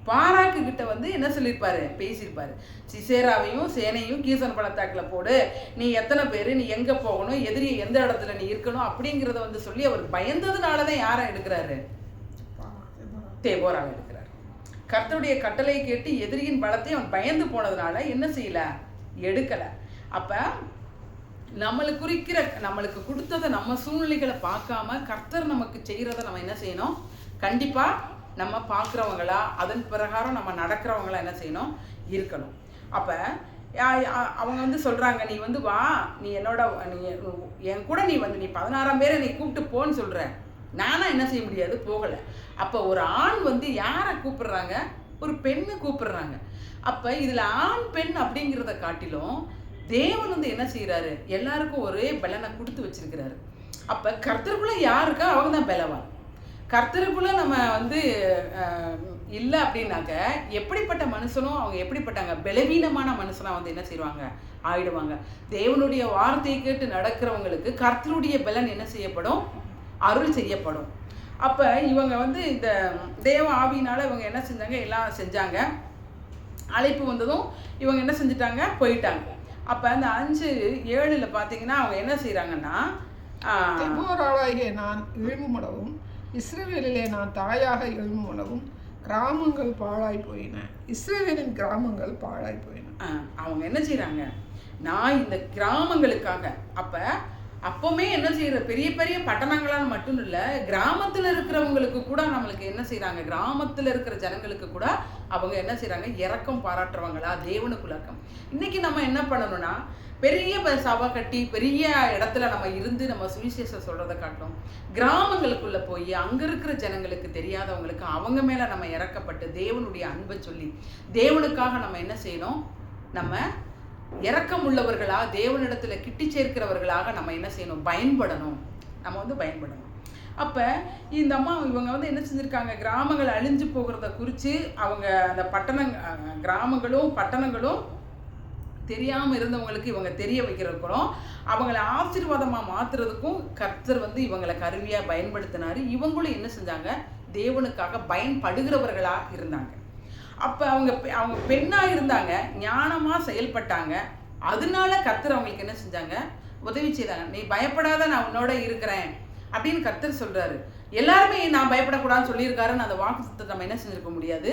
பாராக்கு கிட்ட வந்து என்ன சொல்லியிருப்பாரு? பேசியிருப்பாரு. சிசேராவையும் சேனையும் கீசன் பள்ளத்தாக்கில் போடு, நீ எத்தனை பேர், நீ எங்கே போகணும், எதிரி எந்த இடத்துல நீ இருக்கணும் அப்படிங்கிறத வந்து சொல்லி அவர் பயந்ததுனால தான் யாரை எடுக்கிறாரு? தெபோராவை எடுக்கிறார். கர்த்தருடைய கட்டளையை கேட்டு எதிரியின் பலத்தை அவன் பயந்து போனதுனால என்ன செய்யல? எடுக்கலை. அப்போ நம்மளுக்கு கொடுத்ததை நம்ம சூழ்நிலைகளை பார்க்காம கர்த்தர் நமக்கு செய்கிறத நம்ம என்ன செய்யணும்? கண்டிப்பாக நம்ம பார்க்குறவங்களா அதன் பிரகாரம் நம்ம நடக்கிறவங்களா என்ன செய்யணும்? இருக்கணும். அப்போ அவங்க வந்து சொல்கிறாங்க, நீ வந்து வா, நீ என் கூட நீ வந்து நீ 16 பேரை நீ கூப்பிட்டு போன்னு சொல்கிற. நானா என்ன செய்ய முடியாது? போகலை. அப்போ ஒரு ஆண் வந்து யாரை கூப்பிடுறாங்க? ஒரு பெண்ணை கூப்பிடுறாங்க. அப்போ இதில் ஆண் பெண் அப்படிங்கிறத காட்டிலும் தேவன் வந்து என்ன செய்கிறாரு? எல்லாருக்கும் ஒரே பலனை கொடுத்து வச்சிருக்கிறாரு. அப்போ கர்த்தருக்குள்ளே யாருக்கா அவங்க தான் பலவான். கர்த்தருக்குள்ளே நம்ம வந்து இல்லை அப்படின்னாக்க எப்படிப்பட்ட மனுஷனும் அவங்க எப்படிப்பட்டாங்க? பலவீனமான மனுஷனாக வந்து என்ன செய்வாங்க? ஆயிடுவாங்க. தேவனுடைய வார்த்தையை கேட்டு நடக்கிறவங்களுக்கு கர்த்தருடைய பலன் என்ன செய்யப்படும்? அருள் செய்யப்படும். அப்போ இவங்க வந்து இந்த தேவ ஆவியினால் இவங்க என்ன செஞ்சாங்க? எல்லாம் செஞ்சாங்க. அழைப்பு வந்ததும் இவங்க என்ன செஞ்சிட்டாங்க? போயிட்டாங்க. அப்போ அந்த 5:7 பார்த்தீங்கன்னா அவங்க என்ன செய்கிறாங்கன்னா, தெபோராளாகிய நான் எழும்புமளவும் இஸ்ரவேலிலே நான் தாயாக எழும்புமளவும் கிராமங்கள் பாழாய் போயின. இஸ்ரவேலின் கிராமங்கள் பாழாய் போயின. அவங்க என்ன செய்கிறாங்க? நான் இந்த கிராமங்களுக்காக அப்போவுமே என்ன செய்கிற பெரிய பெரிய பட்டணங்களால் மட்டும் இல்லை, கிராமத்தில் இருக்கிறவங்களுக்கு கூட நம்மளுக்கு என்ன செய்கிறாங்க? கிராமத்தில் இருக்கிற ஜனங்களுக்கு கூட அவங்க என்ன செய்கிறாங்க? இரக்கம் பாராட்டுறவங்களா? தேவனுக்குள்ளக்கம். இன்றைக்கி நம்ம என்ன பண்ணணும்னா, பெரிய சபை கட்டி பெரிய இடத்துல நம்ம இருந்து நம்ம சுவிசேஷம் சொல்கிறத காட்டும், கிராமங்களுக்குள்ளே போய் அங்கே இருக்கிற ஜனங்களுக்கு தெரியாதவங்களுக்கு அவங்க மேலே நம்ம இறக்கப்பட்டு தேவனுடைய அன்பை சொல்லி தேவனுக்காக நம்ம என்ன செய்யணும்? நம்ம இரக்கம் உள்ளவர்களா தேவனிடத்தில் கிட்டி சேர்க்கிறவர்களாக நம்ம என்ன செய்யணும்? பயன்படணும். நம்ம வந்து பயன்படணும். அப்போ இந்த அம்மா இவங்க வந்து என்ன செஞ்சுருக்காங்க? கிராமங்கள் அழிஞ்சு போகிறத குறித்து அவங்க அந்த கிராமங்களும் பட்டணங்களும் தெரியாமல் இருந்தவங்களுக்கு இவங்க தெரிய வைக்கிறதுக்கும் அவங்கள ஆசீர்வாதமாக மாற்றுறதுக்கும் கர்த்தர் வந்து இவங்களை கருவியாக பயன்படுத்தினார். இவங்களும் என்ன செஞ்சாங்க? தேவனுக்காக பயன்படுகிறவர்களாக இருந்தாங்க. அப்போ அவங்க பெண்ணாக இருந்தாங்க, ஞானமாக செயல்பட்டாங்க. அதனால கர்த்தர் அவங்களுக்கு என்ன செஞ்சாங்க? உதவி செய்தாங்க. நீ பயப்படாத, நான் உன்னோட இருக்கிறேன் அப்படின்னு கர்த்தர் சொல்கிறாரு. எல்லாருமே நான் பயப்படக்கூடாதுன்னு சொல்லியிருக்காருன்னு அந்த வாக்குத்தத்தத்தை நம்ம என்ன செஞ்சுருக்க முடியாது?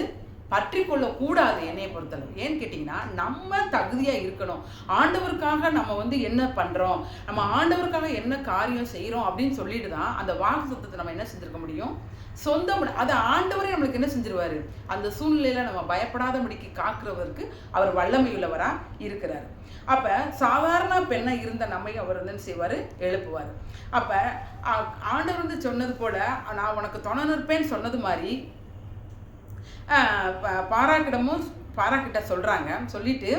பற்றி கொள்ளக்கூடாது என்னையை பொறுத்தளவு. ஏன்னு கேட்டிங்கன்னா, நம்ம தகுதியாக இருக்கணும். ஆண்டவருக்காக நம்ம வந்து என்ன பண்ணுறோம், நம்ம ஆண்டவருக்காக என்ன காரியம் செய்கிறோம் அப்படின்னு சொல்லிட்டு தான் அந்த வாக்குத்தத்தத்தை நம்ம என்ன செஞ்சுருக்க முடியும்? சொந்தம். அதை ஆண்டவரே நம்மளுக்கு என்ன செஞ்சிருவாரு? அந்த சூழ்நிலையில் நம்ம பயப்படாதபடிக்கு காக்கிறவருக்கு அவர் வல்லமையுள்ளவராக இருக்கிறார். அப்போ சாதாரண பெண்ணை இருந்த நம்மை அவர் வந்து செய்வார், எழுப்புவார். அப்போ ஆண்டவர் வந்து சொன்னது போல் நான் உனக்கு துணை நிற்பேன்னு சொன்னது மாதிரி பாராக்கிட்ட சொல்கிறாங்க. சொல்லிட்டு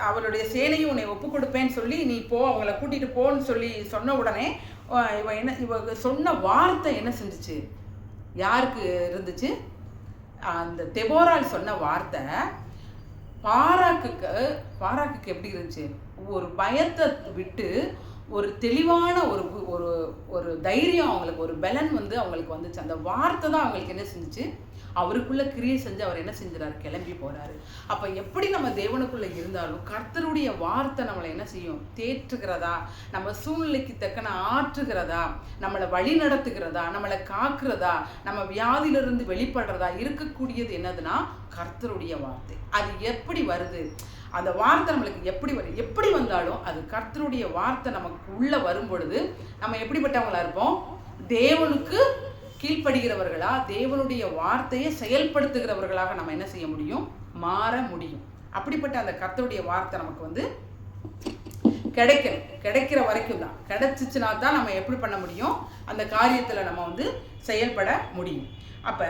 அவருடைய சேனையும் உன்னை ஒப்பு கொடுப்பேன்னு சொல்லி நீ போ, அவங்கள கூட்டிகிட்டு போன்னு சொல்லி சொன்ன உடனே இவ சொன்ன வார்த்தை என்ன செஞ்சிச்சு? யாருக்கு இருந்துச்சு? அந்த தெபோராள் சொன்ன வார்த்தை பாராக்குக்கு எப்படி இருந்துச்சு? ஒரு பயத்தை விட்டு ஒரு தெளிவான ஒரு தைரியம், அவங்களுக்கு ஒரு பலன் வந்து அவங்களுக்கு வந்துச்சு. அந்த வார்த்தை தான் அவங்களுக்கு என்ன செஞ்சிச்சு? அவருக்குள்ள கிரியை செஞ்சு அவர் என்ன செஞ்சுறாரு? கிளம்பி போறாரு. அப்ப எப்படி நம்ம தேவனுக்குள்ள இருந்தாலும் கர்த்தருடைய வார்த்தை நம்மளை என்ன செய்யும்? தேற்றுகிறதா, நம்ம சூழ்நிலைக்கு தக்கன ஆற்றுகிறதா, நம்மளை வழி நடத்துகிறதா, நம்மளை காக்குறதா, நம்ம வியாதியிலிருந்து வெளிப்படுறதா இருக்கக்கூடியது என்னதுன்னா கர்த்தருடைய வார்த்தை. அது எப்படி வருது? அந்த வார்த்தை நம்மளுக்கு எப்படி வந்தாலும் அது கர்த்தருடைய வார்த்தை நமக்கு உள்ள வரும் பொழுது நம்ம எப்படிப்பட்டவங்களா இருப்போம்? தேவனுக்கு கீழ்ப்படுகிறவர்களா, தேவனுடைய வார்த்தையை செயல்படுத்துகிறவர்களாக நம்ம என்ன செய்ய முடியும்? மாற முடியும். அப்படிப்பட்ட அந்த கர்த்தருடைய வார்த்தை நமக்கு வந்து கிடைக்கிற வரைக்கும் தான். கிடைச்சிச்சுனா தான் நம்ம எப்படி பண்ண முடியும்? அந்த காரியத்தில் நம்ம வந்து செயல்பட முடியும். அப்போ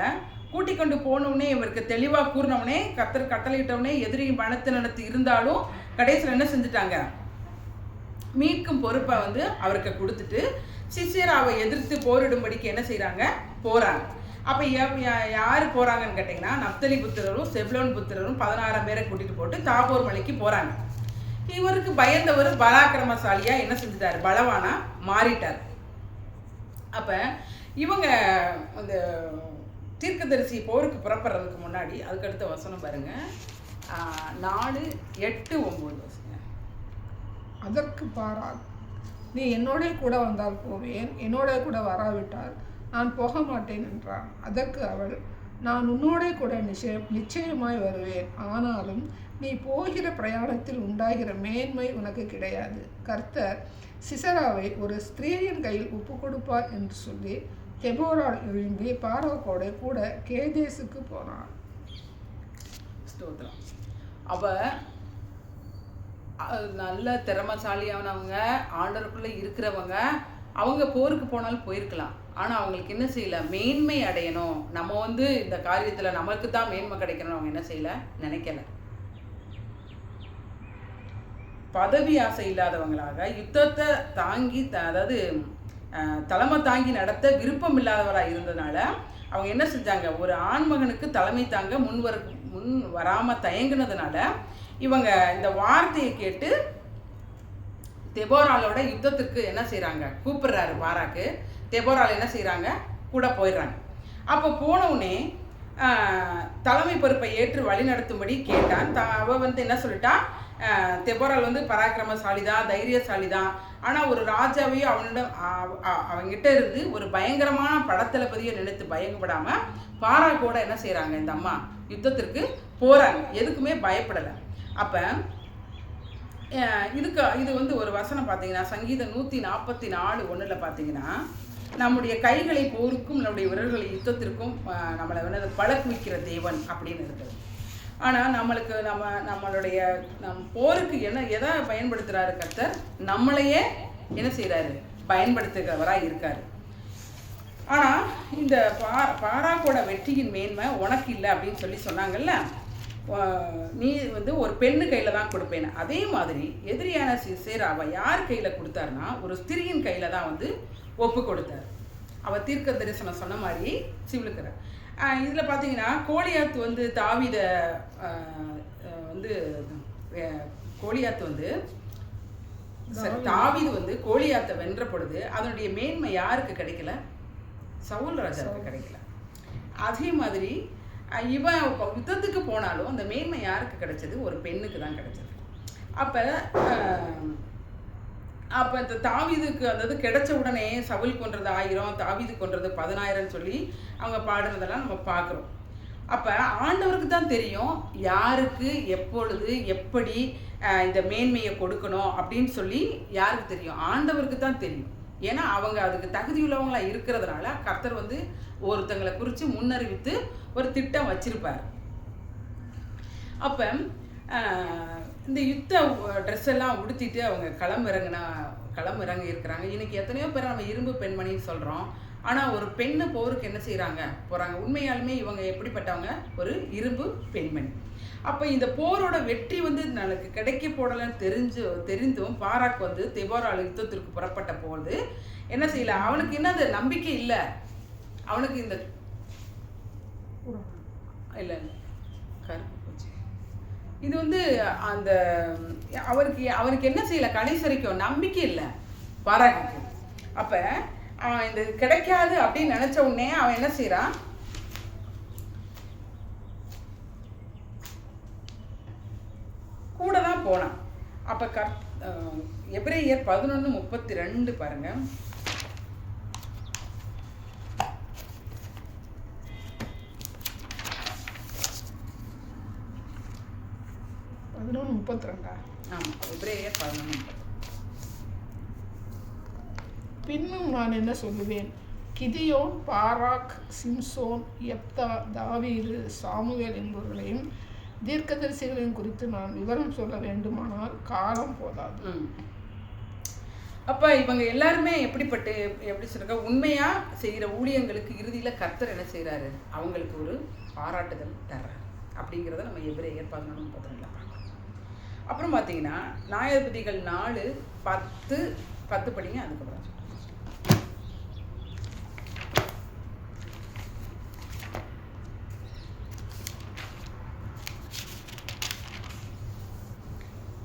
கூட்டிக் கொண்டு போனவுடனே இவருக்கு தெளிவாக கூறினவுடனே கர்த்தர் கட்டளையிட்டவுடனே எதிரி மனத்து நடத்தி இருந்தாலும் கடைசியில் என்ன செஞ்சுட்டாங்க? மீட்கும் பொறுப்பை வந்து அவருக்கு கொடுத்துட்டு சிசேராவை எதிர்த்து போரிடும்படிக்கு என்ன செய்கிறாங்க? போகிறாங்க. அப்போ யார் போகிறாங்கன்னு கேட்டிங்கன்னா, நப்தலி புத்திரரும் செப்லோன் புத்திரரும் 16 பேரை கூட்டிகிட்டு போட்டு தாபோர் மலைக்கு போகிறாங்க. இவருக்கு பயந்தவர் பராக்கிரமசாலியாக என்ன செஞ்சுட்டார்? பலவானா மாறிட்டார். அப்போ இவங்க அந்த தீர்க்கதரிசி போருக்கு புறப்படுறதுக்கு முன்னாடி அதுக்கடுத்த வசனம் பாருங்க, 4:8-9 வசங்க. அதற்கு பாராக், நீ என்னோட கூட வந்தால் போவேன், என்னோட கூட வராவிட்டால் நான் போக மாட்டேன் என்றான். அதற்கு அவள், நான் உன்னோட கூட நிச்சயமாய் வருவேன், ஆனாலும் நீ போகிற பிரயாணத்தில் உண்டாகிற மேன்மை உனக்கு கிடையாது. கர்த்தர் சிசராவை ஒரு ஸ்திரீயின் கையில் ஒப்பு கொடுப்பார் என்று சொல்லி தெபோராள் எழும்பி பாராக்கோட கூட கேதேசுக்கு போனான். ஸ்தோத்திரம். அவ நல்ல திறமசாலியானவங்க, ஆண்டவருக்குள்ளே இருக்கிறவங்க, அவங்க போருக்கு போனாலும் போயிருக்கலாம். ஆனால் அவங்களுக்கு என்ன செய்யலை, மேன்மை அடையணும், நம்ம இந்த காரியத்தில் நமக்கு தான் மேன்மை கிடைக்கணும், அவங்க என்ன செய்யலை, நினைக்கல. பதவி ஆசை இல்லாதவங்களாக யுத்தத்தை தாங்கி அதாவது தலைமை தாங்கி நடத்த விருப்பம் இல்லாதவராக இருந்ததுனால அவங்க என்ன செஞ்சாங்க, ஒரு ஆண்மகனுக்கு தலைமை தாங்க முன் வராமல் தயங்கினதுனால இவங்க இந்த வார்த்தையை கேட்டு தெபோராளோட யுத்தத்துக்கு என்ன செய்கிறாங்க, கூப்பிடுறாரு பாராக்கு. தெபோரால் என்ன செய்கிறாங்க, கூட போயிடுறாங்க. அப்போ போனவுடனே தலைமை பொறுப்பை ஏற்று வழி நடத்தும்படி கேட்டான். அவள் என்ன சொல்லிட்டா, தெபோரால் பராக்கிரமசாலி தான், தைரியசாலி தான், ஆனால் ஒரு ராஜாவையும் அவங்கிட்ட இருந்து ஒரு பயங்கரமான படத்தளபதியை நினைத்து பயங்கப்படாமல் பாராக்கோட என்ன செய்கிறாங்க, இந்த அம்மா யுத்தத்திற்கு போகிறாங்க, எதுக்குமே பயப்படலை. அப்போ இது ஒரு வசனம் பார்த்தீங்கன்னா, சங்கீதம் 144:1 பார்த்தீங்கன்னா, நம்முடைய கைகளை போருக்கும் நம்முடைய விரல்களை யுத்தத்திற்கும் நம்மளை பழக்குவிக்கிற தேவன் அப்படின்னு இருக்குது. ஆனால் நம்மளுடைய போருக்கு எதை பயன்படுத்துகிறாரு கர்த்தர், நம்மளையே என்ன செய்கிறாரு, பயன்படுத்துகிறவராக இருக்கார். ஆனால் இந்த பாராக்கோட வெற்றியின் மேன்மை உனக்கு இல்லை அப்படின்னு சொல்லி சொன்னாங்கல்ல, நீ ஒரு பெண்ணு கையில் தான் கொடுப்பேன். அதே மாதிரி எதிரியான சிசேராவை யார் கையில் கொடுத்தாருன்னா, ஒரு ஸ்திரியின் கையில் தான் ஒப்பு கொடுத்தார். அவள் தீர்க்க தரிசனம் சொன்ன மாதிரி சிவலுக்கிற இதில் பார்த்தீங்கன்னா, கோலியாத்து தாவீதை கோலியாத்து தாவீது கோலியாத்தை வென்ற பொழுது அதனுடைய மேன்மை யாருக்கு கிடைக்கல, சவுல் ராஜாவுக்கு கிடைக்கல. அதே மாதிரி இவன் யுத்தத்துக்கு போனாலும் அந்த மேன்மை யாருக்கு கிடைச்சது, ஒரு பெண்ணுக்கு தான் கிடைச்சது. அப்போ இந்த தாவீதுக்கு கிடைச்ச உடனே சவுல் கொன்றது 1000, தாவீது கொன்றது 10,000 சொல்லி அவங்க பாடுறதெல்லாம் நம்ம பார்க்குறோம். அப்போ ஆண்டவருக்கு தான் தெரியும் யாருக்கு எப்பொழுது எப்படி இந்த மேன்மையை கொடுக்கணும் அப்படின்னு சொல்லி யாருக்கு தெரியும், ஆண்டவருக்கு தான் தெரியும். ஏன்னா அவங்க அதுக்கு தகுதியுள்ளவங்களாக இருக்கிறதுனால கர்த்தர் ஒருத்தங்களை குறித்து முன்னறிவித்து ஒரு திட்டம் வச்சிருப்பார். அப்போ இந்த யுத்த ட்ரெஸ் எல்லாம் உடுத்திட்டு அவங்க களமிறங்கி இருக்கிறாங்க. இன்னைக்கு எத்தனையோ பேர் நம்ம இரும்பு பெண்மணின்னு சொல்கிறோம், ஆனால் ஒரு பெண்ணு போருக்கு என்ன செய்கிறாங்க, போகிறாங்க. உண்மையாலுமே இவங்க எப்படிப்பட்டவங்க, ஒரு இரும்பு பெண்மணி. அப்போ இந்த போரோட வெற்றி எனக்கு கிடைக்க போடலன்னு தெரிந்தும் பாராக் தெபோராள் யுத்தத்திற்கு புறப்பட்ட போது என்ன செய்யல, அவனுக்கு என்னது நம்பிக்கை இல்லை, அவனுக்கு இந்த இல்லை கருப்பு போச்சு. இது அந்த அவனுக்கு என்ன செய்யல, கடைசி வரைக்கும் நம்பிக்கை இல்லை பாராக்கு. அப்போ இந்த கிடைக்காது அப்படின்னு நினைச்ச உடனே அவன் என்ன செய்யறான், கூட தான் போனான். அப்போ எபிரேயர் 11:32 பாருங்க. எபிரேயர் 11:32. பின்னும் நான் என்ன சொல்லுவேன், கிதியோன், பாராக், சிம்சோன், யெப்தா, தாவீது, சாமுவேல் என்பவர்களையும் தீர்க்கதரிசிகளையும் குறித்து நான் விவரம் சொல்ல வேண்டுமானால் காலம் போதாது. அப்போ இவங்க எல்லாருமே எப்படி சொல்றாங்க, உண்மையா செய்கிற ஊழியங்களுக்கு இறுதியில் கர்த்தர் என்ன செய்கிறாரு, அவங்களுக்கு ஒரு பாராட்டுதல் தர்றாரு அப்படிங்கிறத நம்ம எபிரேயர் 11:32 பார்க்கலாம். அப்புறம் பார்த்தீங்கன்னா நியாயாதிபதிகள் 4:10 படிங்க. அதுக்கப்புறம்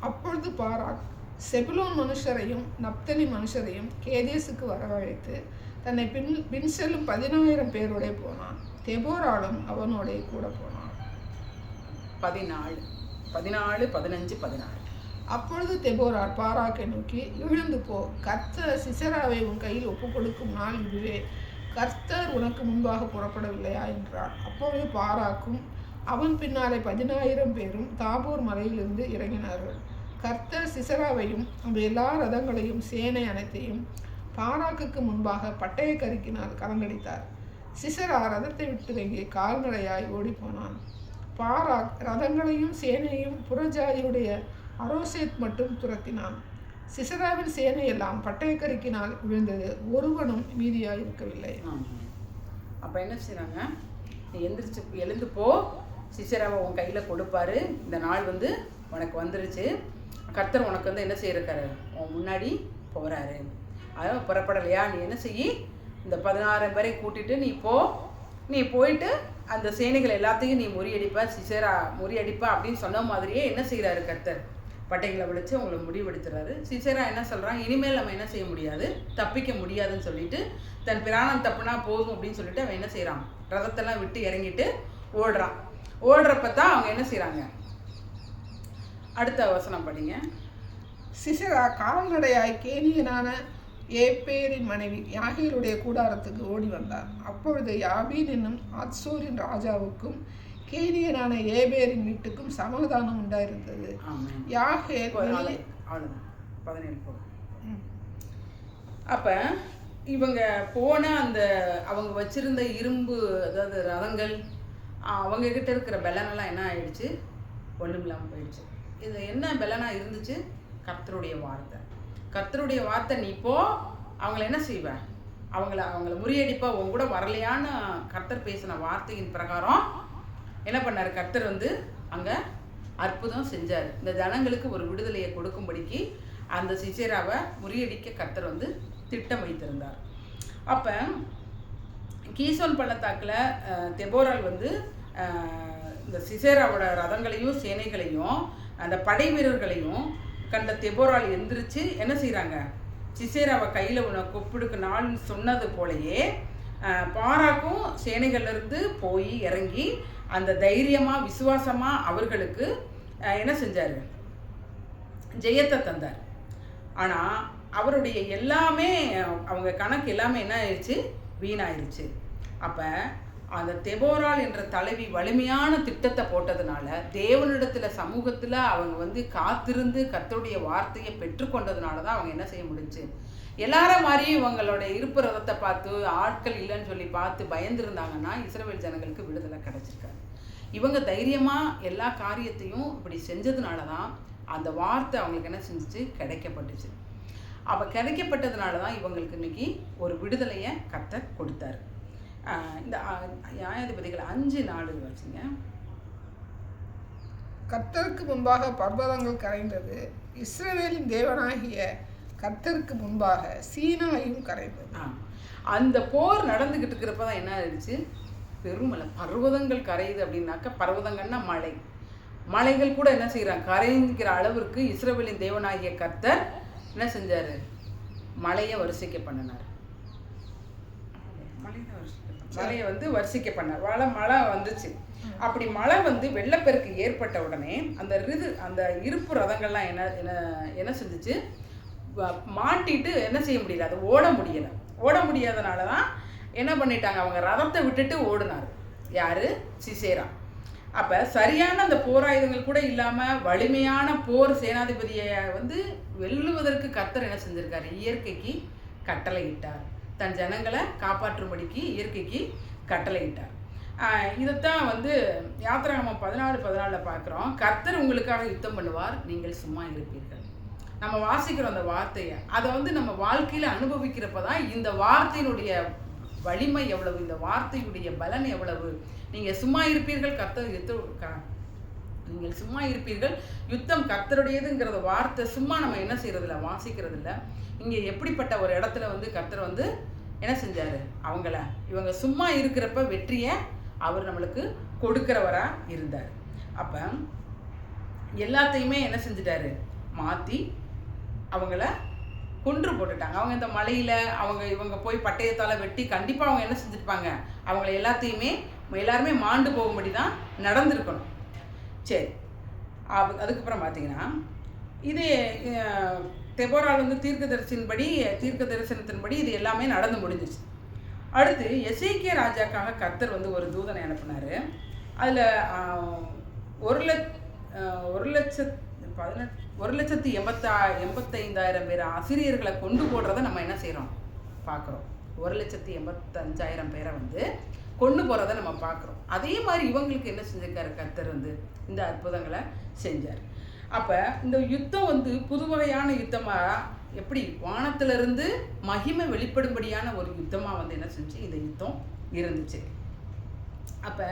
'அப்பொழுது பாராக் செபுலோன் மனுஷரையும் நப்தலி மனுஷரையும் கேதேசுக்கு வரவழைத்து தன்னை பின் செல்லும் 10,000 பேரோட போனான். தெபோராலும் அவனோட கூட போனான். 14, 15, 16. அப்பொழுது தெபோராள் பாராக்கை நோக்கி, எழுந்து போ, கர்த்தர் சிசெராவை உன் கையில் ஒப்புக் கொடுக்கும் நாள் இதுவே. கர்த்தர் உனக்கு முன்பாக புறப்படவில்லையா என்றார். அப்பொழுது பாராக்கும் அவன் பின்னாலே 10,000 பேரும் தாபோர் மலையிலிருந்து இறங்கினார்கள். கர்த்தர் சிசெராவையும் அந்த எல்லா ரதங்களையும் சேனை அனைத்தையும் பாராக்குக்கு முன்பாக பட்டய கருக்கினால் கலங்கடித்தார். சிசெரா ரதத்தை விட்டு இறங்கி கால்நடையாய் ஓடிப்போனான். பாராக் ரதங்களையும் சேனையும் புறஜாதியுடைய அரோசேத் மட்டும் துரத்தினான். சிசெராவின் சேனையெல்லாம் பட்டயக்கருக்கினால் விழுந்தது, ஒருவனும் மீதியாய் இருக்கவில்லை. அப்போ என்ன செய்கிறாங்க? நீ எழுந்து போ, சிசெராவை உன் கையில் கொடுப்பாரு, இந்த நாள் வந்து உனக்கு வந்துருச்சு, கர்த்தர் உனக்கு வந்து என்ன செய்யிருக்காரு, உன் முன்னாடி போகிறாரு, அதான் புறப்படலையா, நீ என்ன செய்யி, இந்த 16 பேரை கூட்டிட்டு நீ போயிட்டு அந்த சேனைகள் எல்லாத்தையும் நீ சிசெரா முறியடிப்பா அப்படின்னு சொன்ன மாதிரியே என்ன செய்கிறாரு கர்த்தர், பட்டைகளை விழிச்சு அவங்கள முடிவெடுத்துறாரு. சிசெரா என்ன சொல்கிறான், இனிமேல் நம்ம என்ன செய்ய முடியாது, தப்பிக்க முடியாதுன்னு சொல்லிட்டு தன் பிராணம் தப்புனா போதும் அப்படின்னு சொல்லிட்டு அவன் என்ன செய்கிறான், ரதத்தெல்லாம் விட்டு இறங்கிட்டு ஓடுறப்ப தான் அவங்க என்ன செய்கிறாங்க. அடுத்த வசனம் படிங்க. சிசெரா கால்நடையாய் கேனியனான ஏப்பேரின் மனைவி யாகேலுடைய கூடாரத்துக்கு ஓடி வந்தார். அப்பொழுது யாபீன் என்னும் ஆத்சோரின் ராஜாவுக்கும் கேனியனான ஏபேரின் வீட்டுக்கும் சமாதானம் உண்டாயிருந்தது. யாகேல் அப்ப இவங்க போன அந்த அவங்க வச்சிருந்த இரும்பு, அதாவது ரதங்கள், அவங்க கிட்ட இருக்கிற பலனெல்லாம் என்ன ஆயிடுச்சு, ஒன்றும் இல்லாமல் போயிடுச்சு. இது என்ன பலனா இருந்துச்சு, கர்த்தருடைய வார்த்தை. கர்த்தருடைய வார்த்தை, நீ போ, அவங்கள என்ன செய்வேன், அவங்கள முறியடிப்பா, உன் கூட வரலையான்னு கர்த்தர் பேசின வார்த்தையின் பிரகாரம் என்ன பண்ணார், கர்த்தர் வந்து அங்கே அற்புதம் செஞ்சார். இந்த ஜனங்களுக்கு ஒரு விடுதலையை கொடுக்கும்படிக்கு அந்த சிசெராவை முறியடிக்க கர்த்தர் வந்து திட்டம் வைத்திருந்தார். அப்போ கீசோன் பள்ளத்தாக்கில் தெபோரால் வந்து இந்த சிசெராவோட ரதங்களையும் சேனைகளையும் அந்த படை வீரர்களையும் கண்ட தெபோரால் எந்திரிச்சு என்ன செய்கிறாங்க, சிசெராவை கையில் உனக்கு ஒப்பிடுக்கு நாள் சொன்னது போலயே பாராக்கும் சேனைகள்லேருந்து போய் இறங்கி அந்த தைரியமாக விசுவாசமாக அவர்களுக்கு என்ன செஞ்சார், ஜெயத்தை தந்தார். ஆனால் அவருடைய எல்லாமே அவங்க கணக்கு எல்லாமே என்ன ஆயிடுச்சு, வீணாயிருச்சு. அப்போ அந்த தெபோரால் என்ற தலைவி வலிமையான திட்டத்தை போட்டதுனால தேவனிடத்தில் சமூகத்தில் அவங்க வந்து காத்திருந்து கர்த்தருடைய வார்த்தையை பெற்றுக்கொண்டதுனால தான் அவங்க என்ன செய்ய முடிஞ்சு. எல்லாரும் மாதிரியும் இவங்களோட இருப்பு ரதத்தை பார்த்து ஆட்கள் இல்லைன்னு சொல்லி பார்த்து பயந்துருந்தாங்கன்னா இஸ்ரவேல் ஜனங்களுக்கு விடுதலை கிடைச்சிருக்காரு. இவங்க தைரியமாக எல்லா காரியத்தையும் இப்படி செஞ்சதுனால தான் அந்த வார்த்தை அவங்களுக்கு என்ன செஞ்சிச்சு, கிடைக்கப்பட்டுச்சு. அப்போ கிடைக்கப்பட்டதுனால தான் இவங்களுக்கு இன்னைக்கு ஒரு விடுதலையை கர்த்தர் கொடுத்தாரு. இந்த நியாயாதிபதிகள் 5:4 வச்சுங்க. கர்த்தருக்கு முன்பாக பர்வதங்கள் கரைந்தது, இஸ்ரவேலின் தேவனாகிய கர்த்தருக்கு முன்பாக சீனாயும் கரைந்தது. அந்த போர் நடந்துகிட்டு இருக்கிறப்ப தான் என்ன ஆயிடுச்சு, பெருமலை, பர்வதங்கள் கரையுது. அப்படின்னாக்கா பர்வதங்கள்னா மலைகள் கூட என்ன செய்கிறாங்க, கரைங்கிற அளவிற்கு இஸ்ரவேலின் தேவனாகிய கர்த்தர் என்ன செஞ்சார், மலையை வரிசைக்க பண்ணினார். மலையை வந்து வரிசைக்க பண்ணார். மழை வந்துச்சு. அப்படி மழை வந்து வெள்ளப்பெருக்கு ஏற்பட்ட உடனே அந்த இருப்பு ரதங்கள்லாம் என்ன செஞ்சிச்சு, மாட்டிட்டு என்ன செய்ய முடியல, அது ஓட முடியாதனால தான் என்ன பண்ணிட்டாங்க, அவங்க ரதத்தை விட்டுட்டு ஓடினார். யாரு, சிசெரா. அப்போ சரியான அந்த போராயுதங்கள் கூட இல்லாமல் வலிமையான போர் சேனாதிபதியை வந்து வெல்லுவதற்கு கர்த்தர் என்ன செஞ்சிருக்காரு, இயற்கைக்கு கட்டளையிட்டார். தன் ஜனங்களை காப்பாற்றும்படிக்கு இயற்கைக்கு கட்டளையிட்டார். இதைத்தான் வந்து யாத்திராகமம் 14:14 பார்க்குறோம். கர்த்தர் உங்களுக்காக யுத்தம் பண்ணுவார், நீங்கள் சும்மா இருப்பீர்கள். நம்ம வாசிக்கிறோம் அந்த வார்த்தையை. அதை வந்து நம்ம வாழ்க்கையில் அனுபவிக்கிறப்ப தான் இந்த வார்த்தையினுடைய வலிமை எவ்வளவு, இந்த வார்த்தையுடைய பலன் எவ்வளவு. நீங்கள் சும்மா இருப்பீர்கள், நீங்கள் சும்மா இருப்பீர்கள், யுத்தம் கர்த்தருடையதுங்கிறத வார்த்தை சும்மா நம்ம என்ன செய்யறதில்ல, வாசிக்கிறதில்ல. இங்கே எப்படிப்பட்ட ஒரு இடத்துல வந்து கர்த்தர் வந்து என்ன செஞ்சார், இவங்க சும்மா இருக்கிறப்ப வெற்றியை அவர் நம்மளுக்கு கொடுக்கிறவராக இருந்தார். அப்போ எல்லாத்தையுமே என்ன செஞ்சிட்டாரு, மாற்றி அவங்கள கொன்று போட்டுட்டாங்க. அவங்க இந்த மலையில் இவங்க போய் பட்டயத்தால் வெட்டி கண்டிப்பாக அவங்க என்ன செஞ்சுருப்பாங்க, அவங்கள எல்லாருமே மாண்டு போகும்படி தான் நடந்திருக்கணும். சரி, அதுக்கப்புறம் பார்த்தீங்கன்னா இது தெபோரால் வந்து தீர்க்க தரிசனத்தின்படி இது எல்லாமே நடந்து முடிஞ்சிச்சு. அடுத்து எசேக்கியா ராஜாக்காக கர்த்தர் வந்து ஒரு தூதனை அனுப்பினார். அதில் 1,85,000 பேர் அசிரியர்களை கொண்டு போடுறத நம்ம என்ன செய்கிறோம், பார்க்குறோம். 1,85,000 பேரை வந்து கொண்டு போகிறத நம்ம பார்க்குறோம். அதே மாதிரி இவங்களுக்கு என்ன செஞ்சிருக்காரு, கர்த்தர் வந்து இந்த அற்புதங்களை செஞ்சார். அப்போ இந்த யுத்தம் வந்து புதுவகையான யுத்தமாக, எப்படி வானத்திலிருந்து மகிமை வெளிப்படும்படியான ஒரு யுத்தமாக வந்து என்ன செஞ்சு இந்த யுத்தம் இருந்துச்சு. அப்போ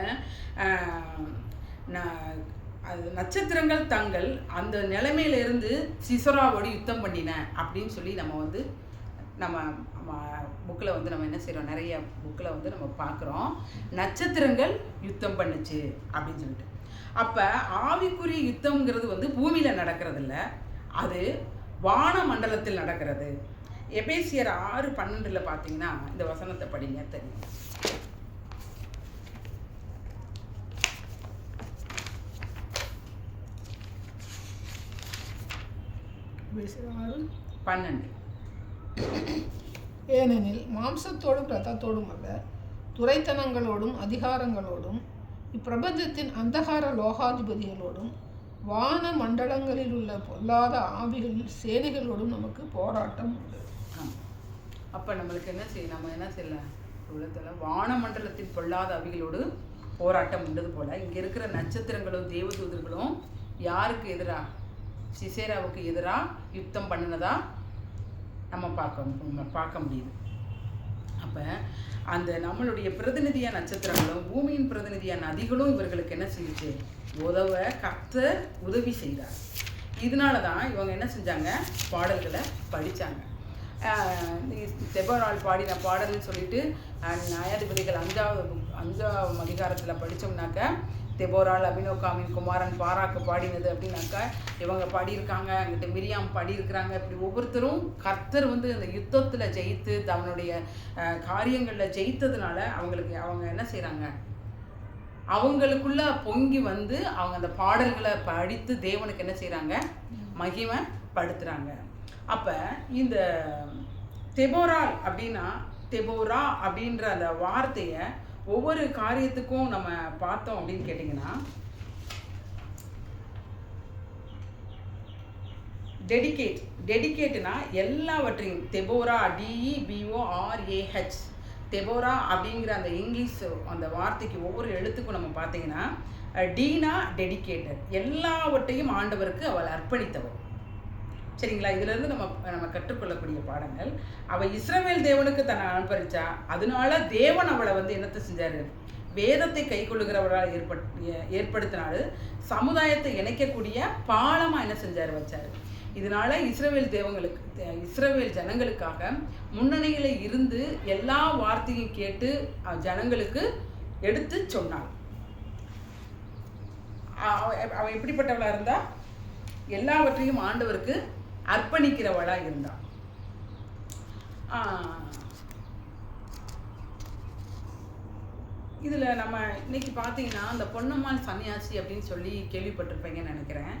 நட்சத்திரங்கள் தங்கள் அந்த நிலைமையிலிருந்து சிசராவோடு யுத்தம் பண்ணின அப்படின்னு சொல்லி நம்ம புக்கில் வந்து நம்ம என்ன செய்கிறோம், நிறைய புக்கில் வந்து நம்ம பார்க்குறோம், நட்சத்திரங்கள் யுத்தம் பண்ணுச்சு அப்படின்னு சொல்லிட்டு. அப்போ ஆவிக்குரிய யுத்தம்ங்கிறது வந்து பூமியில் நடக்கிறது இல்லை, அது வான மண்டலத்தில் நடக்கிறது. எபேசியர் 6:12 பார்த்தீங்கன்னா இந்த வசனத்தை படிங்க, தெரியும். ஏனெனில் மாம்சத்தோடும் இரத்தத்தோடும் அல்ல, துரைத்தனங்களோடும் அதிகாரங்களோடும் இப்பிரபஞ்சத்தின் அந்தகார லோகாதிபதிகளோடும் வான மண்டலங்களில் உள்ள பொல்லாத ஆவிகளில் சேனைகளோடும் நமக்கு போராட்டம் உண்டு. அப்போ நம்மளுக்கு நம்ம என்ன செய்யலாம், உலகத்தில் வான மண்டலத்தின் பொல்லாத ஆவிகளோடு போராட்டம் உண்டது போல இங்கே இருக்கிற நட்சத்திரங்களும் தேவதூதர்களும் யாருக்கு எதிராக, சிசேராவுக்கு எதிராக யுத்தம் பண்ணினதா நம்ம பார்க்க முடியுது. அப்போ அந்த நம்மளுடைய பிரதிநிதியான நட்சத்திரங்களும் பூமியின் பிரதிநிதியான நதிகளும் இவர்களுக்கு என்ன செஞ்சுச்சு, கர்த்தர் உதவி செய்தார். இதனால தான் இவங்க என்ன செஞ்சாங்க, பாடல்களை படித்தாங்க. தெபோரால் பாடின பாடல்னு சொல்லிட்டு நியாயாதிபதிகள் 5ஆம் அதிகாரத்தில் படித்தோம்னாக்க, தெபோரால் அபினோகாமின் குமாரன் பாராக்கு பாடினது அப்படின்னாக்கா இவங்க பாடியிருக்காங்க, அங்கிட்ட மிரியாம் பாடியிருக்கிறாங்க. இப்படி ஒவ்வொருத்தரும் கர்த்தர் வந்து அந்த யுத்தத்தில் ஜெயித்து தன்னுடைய காரியங்களில் ஜெயித்ததுனால அவங்க என்ன செய்கிறாங்க, அவங்களுக்குள்ள பொங்கி வந்து அவங்க அந்த பாடல்களை படித்து தேவனுக்கு என்ன செய்கிறாங்க, மகிமைப்படுத்துகிறாங்க. அப்போ இந்த தெபோரால் அப்படின்னா, தெபோரா அப்படின்ற அந்த வார்த்தையை ஒவ்வொரு காரியத்துக்கும் நம்ம பார்த்தோம் அப்படின்னு கேட்டிங்கன்னா, டெடிகேட்னா எல்லாவற்றையும், தெபோரா DEBORAH, தெபோரா அப்படிங்கிற அந்த இங்கிலீஷ் அந்த வார்த்தைக்கு ஒவ்வொரு எழுத்துக்கும் நம்ம பார்த்தீங்கன்னா, டீனா டெடிகேட்டட், எல்லாவற்றையும் ஆண்டவருக்கு அவள் அர்ப்பணித்தவள். சரிங்களா? இதிலிருந்து நம்ம கற்றுக்கொள்ளக்கூடிய பாடங்கள், அவள் இஸ்ரவேல் தேவனுக்கு தன்னை அனுப்பரிச்சா, அதனால தேவன் அவளை வந்து என்னத்தை செஞ்சார், வேதத்தை கை கொள்ளுகிறவர்களால் ஏற்படுத்தினாரு, சமுதாயத்தை இணைக்கக்கூடிய பாலமாக என்ன செஞ்சார், வச்சார். இதனால இஸ்ரவேல் ஜனங்களுக்காக முன்னணியில் இருந்து எல்லா வார்த்தையும் கேட்டு ஜனங்களுக்கு எடுத்து சொன்னாள். அவள் எப்படிப்பட்டவளாக இருந்தா, எல்லாவற்றையும் ஆண்டவருக்கு அர்ப்பணிக்கிறவளா இருந்தா. இதில் நம்ம இன்னைக்கு பார்த்தீங்கன்னா, அந்த பொன்னம்மாள் சன்னியாசி அப்படின்னு சொல்லி கேள்விப்பட்டிருப்பீங்கன்னு நினைக்கிறேன்.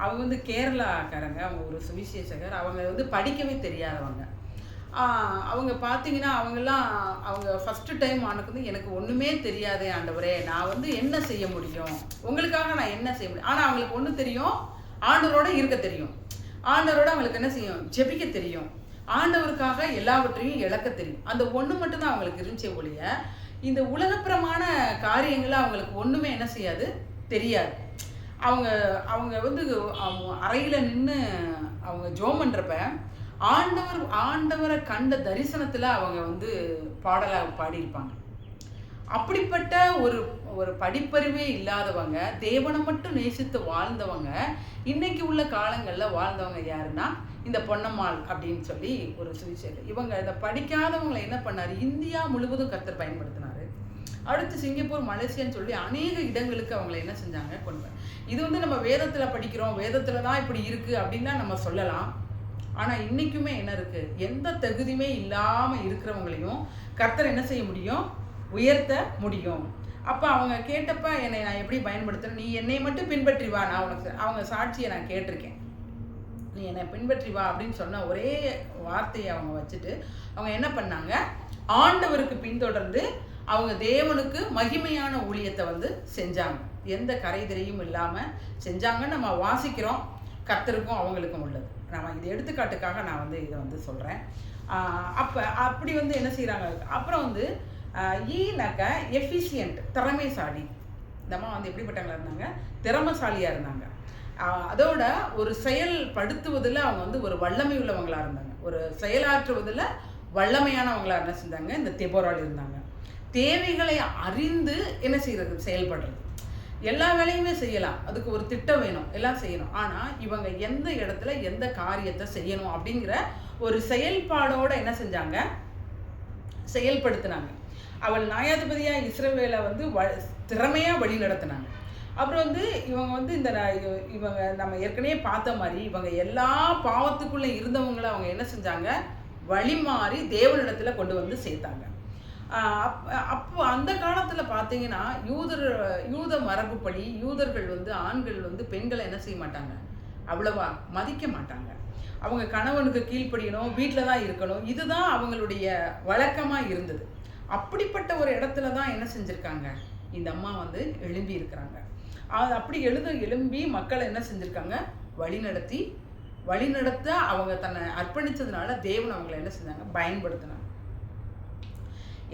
அவங்க வந்து கேரளாக்காரங்க, அவங்க ஒரு சுவிசேஷகர், அவங்க வந்து படிக்கவே தெரியாதவங்க. அவங்க பார்த்தீங்கன்னா அவங்க ஃபஸ்ட்டு டைம் ஆனதுக்கு வந்து எனக்கு ஒன்றுமே தெரியாதே ஆண்டவரே, நான் வந்து என்ன செய்ய முடியும், உங்களுக்காக நான் என்ன செய்ய முடியும். ஆனால் அவங்களுக்கு ஒன்று தெரியும், ஆண்டவரோட இருக்க தெரியும், ஆண்டவரோட அவங்களுக்கு என்ன செய்யும், ஜெபிக்க தெரியும், ஆண்டவருக்காக எல்லாவற்றையும் இழக்க தெரியும். அந்த ஒன்று மட்டும்தான் அவங்களுக்கு இருந்துச்சே ஒழிய, இந்த உலகப்புறமான காரியங்களை அவங்களுக்கு ஒன்றுமே என்ன செய்யாது, தெரியாது. அவங்க வந்து அறையில் நின்று அவங்க ஜோம் பண்ணுறப்ப ஆண்டவரை கண்ட தரிசனத்தில் அவங்க வந்து பாடலாக பாடியிருப்பாங்க. அப்படிப்பட்ட ஒரு படிப்பறிவே இல்லாதவங்க, தேவனை மட்டும் நேசித்து வாழ்ந்தவங்க, இன்னைக்கு உள்ள காலங்களில் வாழ்ந்தவங்க யாருன்னா இந்த பொன்னம்மாள் அப்படின்னு சொல்லி ஒரு சுவிசேஷம். இவங்க இதை படிக்காதவங்களை என்ன பண்ணார், இந்தியா முழுவதும் கர்த்தர் பயன்படுத்தினார். அடுத்து சிங்கப்பூர், மலேசியான்னு சொல்லி அநேக இடங்களுக்கு அவங்கள என்ன செஞ்சாங்க, கொண்டு. இது வந்து நம்ம வேதத்தில் படிக்கிறோம், வேதத்தில் தான் இப்படி இருக்குது அப்படின்லாம் நம்ம சொல்லலாம். ஆனால் இன்றைக்குமே என்ன இருக்குது, எந்த தகுதியுமே இல்லாமல் இருக்கிறவங்களையும் கர்த்தர் என்ன செய்ய முடியும், உயர்த்த முடியும். அப்போ அவங்க கேட்டப்ப என்னை நான் எப்படி பயன்படுத்துகிறேன், நீ என்னை மட்டும் பின்பற்றி வா, நான் உனக்கு அவங்க சாட்சியை நான் கேட்டிருக்கேன், நீ என்னை பின்பற்றி வா அப்படின்னு சொன்ன ஒரே வார்த்தையை அவங்க வச்சுட்டு அவங்க என்ன பண்ணாங்க, ஆண்டவருக்கு பின்தொடர்ந்து அவங்க தேவனுக்கு மகிமையான ஊழியத்தை வந்து செஞ்சாங்க. எந்த கரைதிரையும் இல்லாமல் செஞ்சாங்கன்னு நம்ம வாசிக்கிறோம். கர்த்தருக்கும் அவங்களுக்கும் உள்ளது. நம்ம இது எடுத்துக்காட்டுக்காக நான் வந்து இதை வந்து சொல்கிறேன். அப்போ அப்படி வந்து என்ன செய்கிறாங்க, அப்புறம் வந்து ஈனாக்க எஃபிஷியன்ட், திறமைசாலி. இந்தம்மா வந்து எப்படிப்பட்டவங்களா இருந்தாங்க, திறமைசாலியாக இருந்தாங்க. அதோட ஒரு செயல்படுத்துவதில் அவங்க வந்து ஒரு வல்லமை உள்ளவங்களாக இருந்தாங்க, ஒரு செயலாற்றுவதில் வல்லமையானவங்களாக என்ன செஞ்சாங்க இந்த தெபோரால் இருந்தாங்க. தேவைகளை அறிந்து என்ன செய்கிறது, செயல்படுறது. எல்லா வேலையுமே செய்யலாம், அதுக்கு ஒரு திட்டம் வேணும், எல்லாம் செய்யணும். ஆனால் இவங்க எந்த இடத்துல எந்த காரியத்தை செய்யணும் அப்படிங்கிற ஒரு செயல்பாடோடு என்ன செஞ்சாங்க, செயல்படுத்தினாங்க. அவள் நியாயாதிபதியாக இஸ்ரவேலை வந்து திறமையாக வழி நடத்தினாங்க. அப்புறம் வந்து இவங்க வந்து இவங்க நம்ம ஏற்கனவே பார்த்த மாதிரி இவங்க எல்லா பாவத்துக்குள்ளே இருந்தவங்களை அவங்க என்ன செஞ்சாங்க, வழி மாறி தேவனிடத்தில் கொண்டு வந்து சேர்த்தாங்க. அப்போ அந்த காலத்தில் பார்த்தீங்கன்னா யூத மரபுப்படி யூதர்கள் வந்து ஆண்கள் வந்து பெண்களை என்ன செய்ய மாட்டாங்க, அவ்வளவா மதிக்க மாட்டாங்க. அவங்க கணவனுக்கு கீழ்ப்படியணும், வீட்டில் தான் இருக்கணும், இதுதான் அவங்களுடைய வழக்கமாக இருந்தது. அப்படிப்பட்ட ஒரு இடத்துல தான் என்ன செஞ்சுருக்காங்க, இந்த அம்மா வந்து எழும்பி இருக்கிறாங்க. அப்படி எழும்பி மக்களை என்ன செஞ்சுருக்காங்க, வழிநடத்த அவங்க தன்னை அர்ப்பணித்ததுனால தேவன் அவங்களை என்ன செஞ்சாங்க, பயன்படுத்தினாங்க.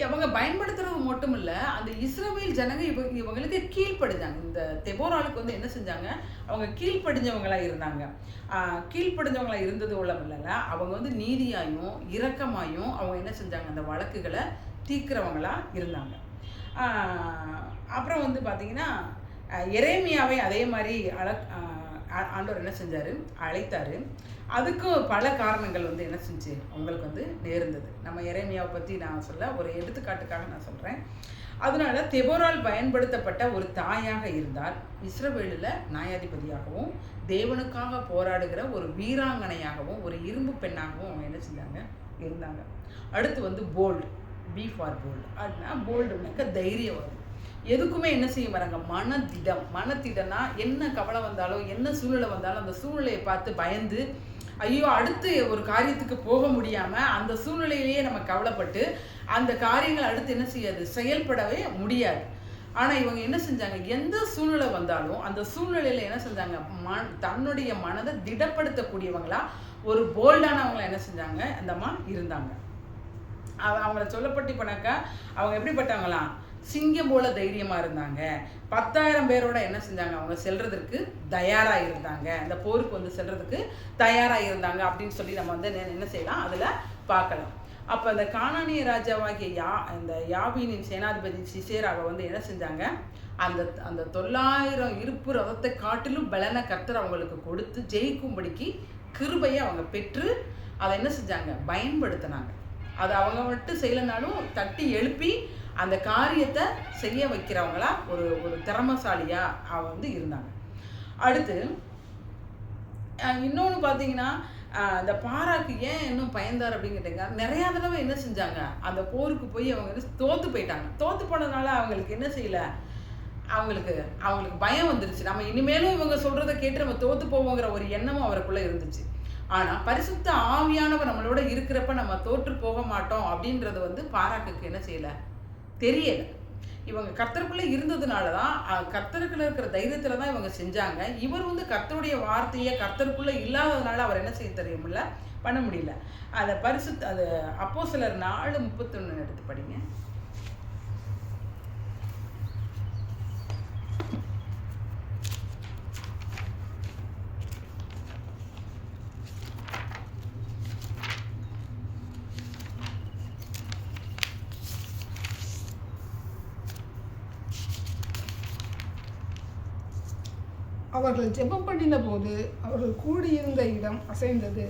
அவங்க பயன்படுத்துறது மட்டும் இல்லை, அந்த இஸ்ரவேல் ஜனங்க இவங்களுக்கு கீழ்ப்படிஞ்சாங்க. இந்த தெபோராளுக்கு வந்து என்ன செஞ்சாங்க, அவங்க கீழ்ப்படிஞ்சவங்களாக இருந்தாங்க. கீழ்ப்படிஞ்சவங்களாக இருந்தது உள்ளமில்ல, அவங்க வந்து நீதியாயும் இரக்கமாயும் அவங்க என்ன செஞ்சாங்க, அந்த வழக்குகளை தீர்க்கிறவங்களாக இருந்தாங்க. அப்புறம் வந்து பார்த்திங்கன்னா எரேமியாவை அதே மாதிரி ஆண்டவர் என்ன செஞ்சார், அழைத்தார். அதுக்கும் பல காரணங்கள் வந்து என்ன செஞ்சு அவங்களுக்கு வந்து நேர்ந்தது. நம்ம எரேமியாவை பற்றி நான் சொல்ல ஒரு எடுத்துக்காட்டுக்காக நான் சொல்கிறேன். அதனால தெபோரால் பயன்படுத்தப்பட்ட ஒரு தாயாக இருந்தால், இஸ்ரவேலில் நியாயாதிபதியாகவும் தேவனுக்காக போராடுகிற ஒரு வீராங்கனையாகவும் ஒரு இரும்பு பெண்ணாகவும் அவங்க என்ன செஞ்சாங்க, இருந்தாங்க. அடுத்து வந்து போல்டு, பி ஃபார் போல்டு. அப்படின்னா போல்டுனாக்க தைரியம் வரும். எதுக்குமே என்ன செய்ய வராங்க, மனத்திடம்னா என்ன கவலை வந்தாலும் என்ன சூழ்நிலை வந்தாலும் அந்த சூழ்நிலையை பார்த்து பயந்து ஐயோ அடுத்து ஒரு காரியத்துக்கு போக முடியாமல் அந்த சூழ்நிலையிலேயே நம்ம கவலைப்பட்டு அந்த காரியங்கள் அடுத்து என்ன செய்யாது, செயல்படவே முடியாது. ஆனால் இவங்க என்ன செஞ்சாங்க, எந்த சூழ்நிலை வந்தாலும் அந்த சூழ்நிலையில் என்ன செஞ்சாங்க, தன்னுடைய மனதை திடப்படுத்தக்கூடியவங்களா ஒரு போல்டானவங்களா என்ன செஞ்சாங்க, அந்த அம்மா இருந்தாங்க. அவங்கள சொல்லப்பட்டு போனாக்கா அவங்க எப்படிப்பட்டவங்களாம், சிங்கம் போல தைரியமாக இருந்தாங்க. 10,000 பேரோட என்ன செஞ்சாங்க, அவங்க செல்றதுக்கு தயாராக இருந்தாங்க, அந்த போருக்கு வந்து செல்றதுக்கு தயாராக இருந்தாங்க அப்படின்னு சொல்லி நம்ம வந்து என்ன செய்யலாம், அதில் பார்க்கலாம். அப்போ அந்த கானானிய ராஜாவாகிய இந்த யாபீனின் சேனாதிபதி சிசேராவை வந்து என்ன செஞ்சாங்க, அந்த 900 இருப்பு ரதத்தை காட்டிலும் பலன கர்த்தர் அவங்களுக்கு கொடுத்து ஜெயிக்கும்படிக்கு கிருபையை அவங்க பெற்று அதை என்ன செஞ்சாங்க, பயன்படுத்தினாங்க. அதை அவங்க மட்டும் செய்யலைனாலும் தட்டி எழுப்பி அந்த காரியத்தை செய்ய வைக்கிறவங்களா ஒரு திறமைசாலியாக வந்து இருந்தாங்க. அடுத்து இன்னொன்று பார்த்தீங்கன்னா, அந்த பாராக்கு ஏன் இன்னும் பயந்தார் அப்படின்னு கேட்டீங்க, நிறையா தடவை என்ன செஞ்சாங்க, அந்த போருக்கு போய் அவங்க தோற்று போயிட்டாங்க. தோற்று போனதுனால அவங்களுக்கு என்ன செய்யலை, அவங்களுக்கு பயம் வந்துருச்சு. நம்ம இனிமேலும் இவங்க சொல்கிறத கேட்டு நம்ம தோற்று போவோங்கிற ஒரு எண்ணமும் அவருக்குள்ளே இருந்துச்சு. ஆனால் பரிசுத்த ஆவியானவர் நம்மளோட இருக்கிறப்ப நம்ம தோற்று போக மாட்டோம் அப்படின்றது வந்து பாராக்குக்கு என்ன செய்யலை, தெரியலை. இவங்க கர்த்தருக்குள்ளே இருந்ததுனால தான், கர்த்தருக்குள்ள இருக்கிற தைரியத்தில் தான் இவங்க செஞ்சாங்க. இவர் வந்து கர்த்தருடைய வார்த்தையை கர்த்தருக்குள்ளே இல்லாததுனால அவர் என்ன செய்ய தெரியுமில்ல, பண்ண முடியல. அதை அது அப்போஸ்தலர் 4:31 எடுத்து படிங்க. அவர்கள் ஜெபம் பண்ணின போது அவர்கள் கூடியிருந்த இடம் அசைந்தது.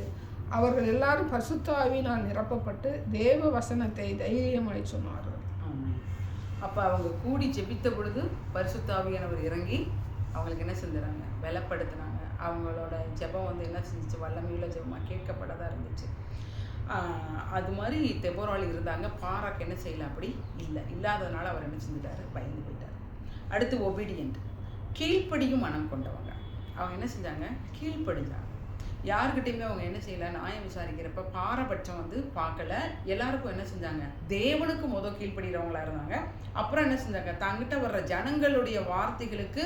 அவர்கள் எல்லாரும் பரிசுத்த ஆவியினால் நிரப்பப்பட்டு தேவ வசனத்தை தைரியமாய் சொன்னார்கள். அப்போ அவங்க கூடி ஜெபித்த பொழுது பரிசுத்த ஆவியானவர் இறங்கி அவங்களுக்கு என்ன செஞ்சுறாங்க, பலப்படுத்தினாங்க. அவங்களோட ஜெபம் வந்து என்ன செஞ்சிச்சு, வல்லமையுள்ள ஜெபமாக கேட்கப்படதான் இருந்துச்சு. அது மாதிரி தெபோராள் இருந்தாங்க. பாராக் என்ன செய்யல, அப்படி இல்லாததுனால அவர் என்ன செஞ்சுட்டாரு, பயந்து போயிட்டார். அடுத்து ஒபீடியன்ட், கீழ்ப்படியும் மனம் கொண்டவங்க. அவங்க என்ன செஞ்சாங்க, கீழ்ப்படிஞ்சாங்க. யாருக்கிட்டையுமே அவங்க என்ன செய்யலை, நியாயம் விசாரிக்கிறப்ப பாரபட்சம் வந்து பார்க்கல. எல்லாருக்கும் என்ன செஞ்சாங்க, தேவனுக்கு கீழ்ப்படுகிறவங்களா இருந்தாங்க. அப்புறம் என்ன செஞ்சாங்க, தங்கிட்ட வர்ற ஜனங்களுடைய வார்த்தைகளுக்கு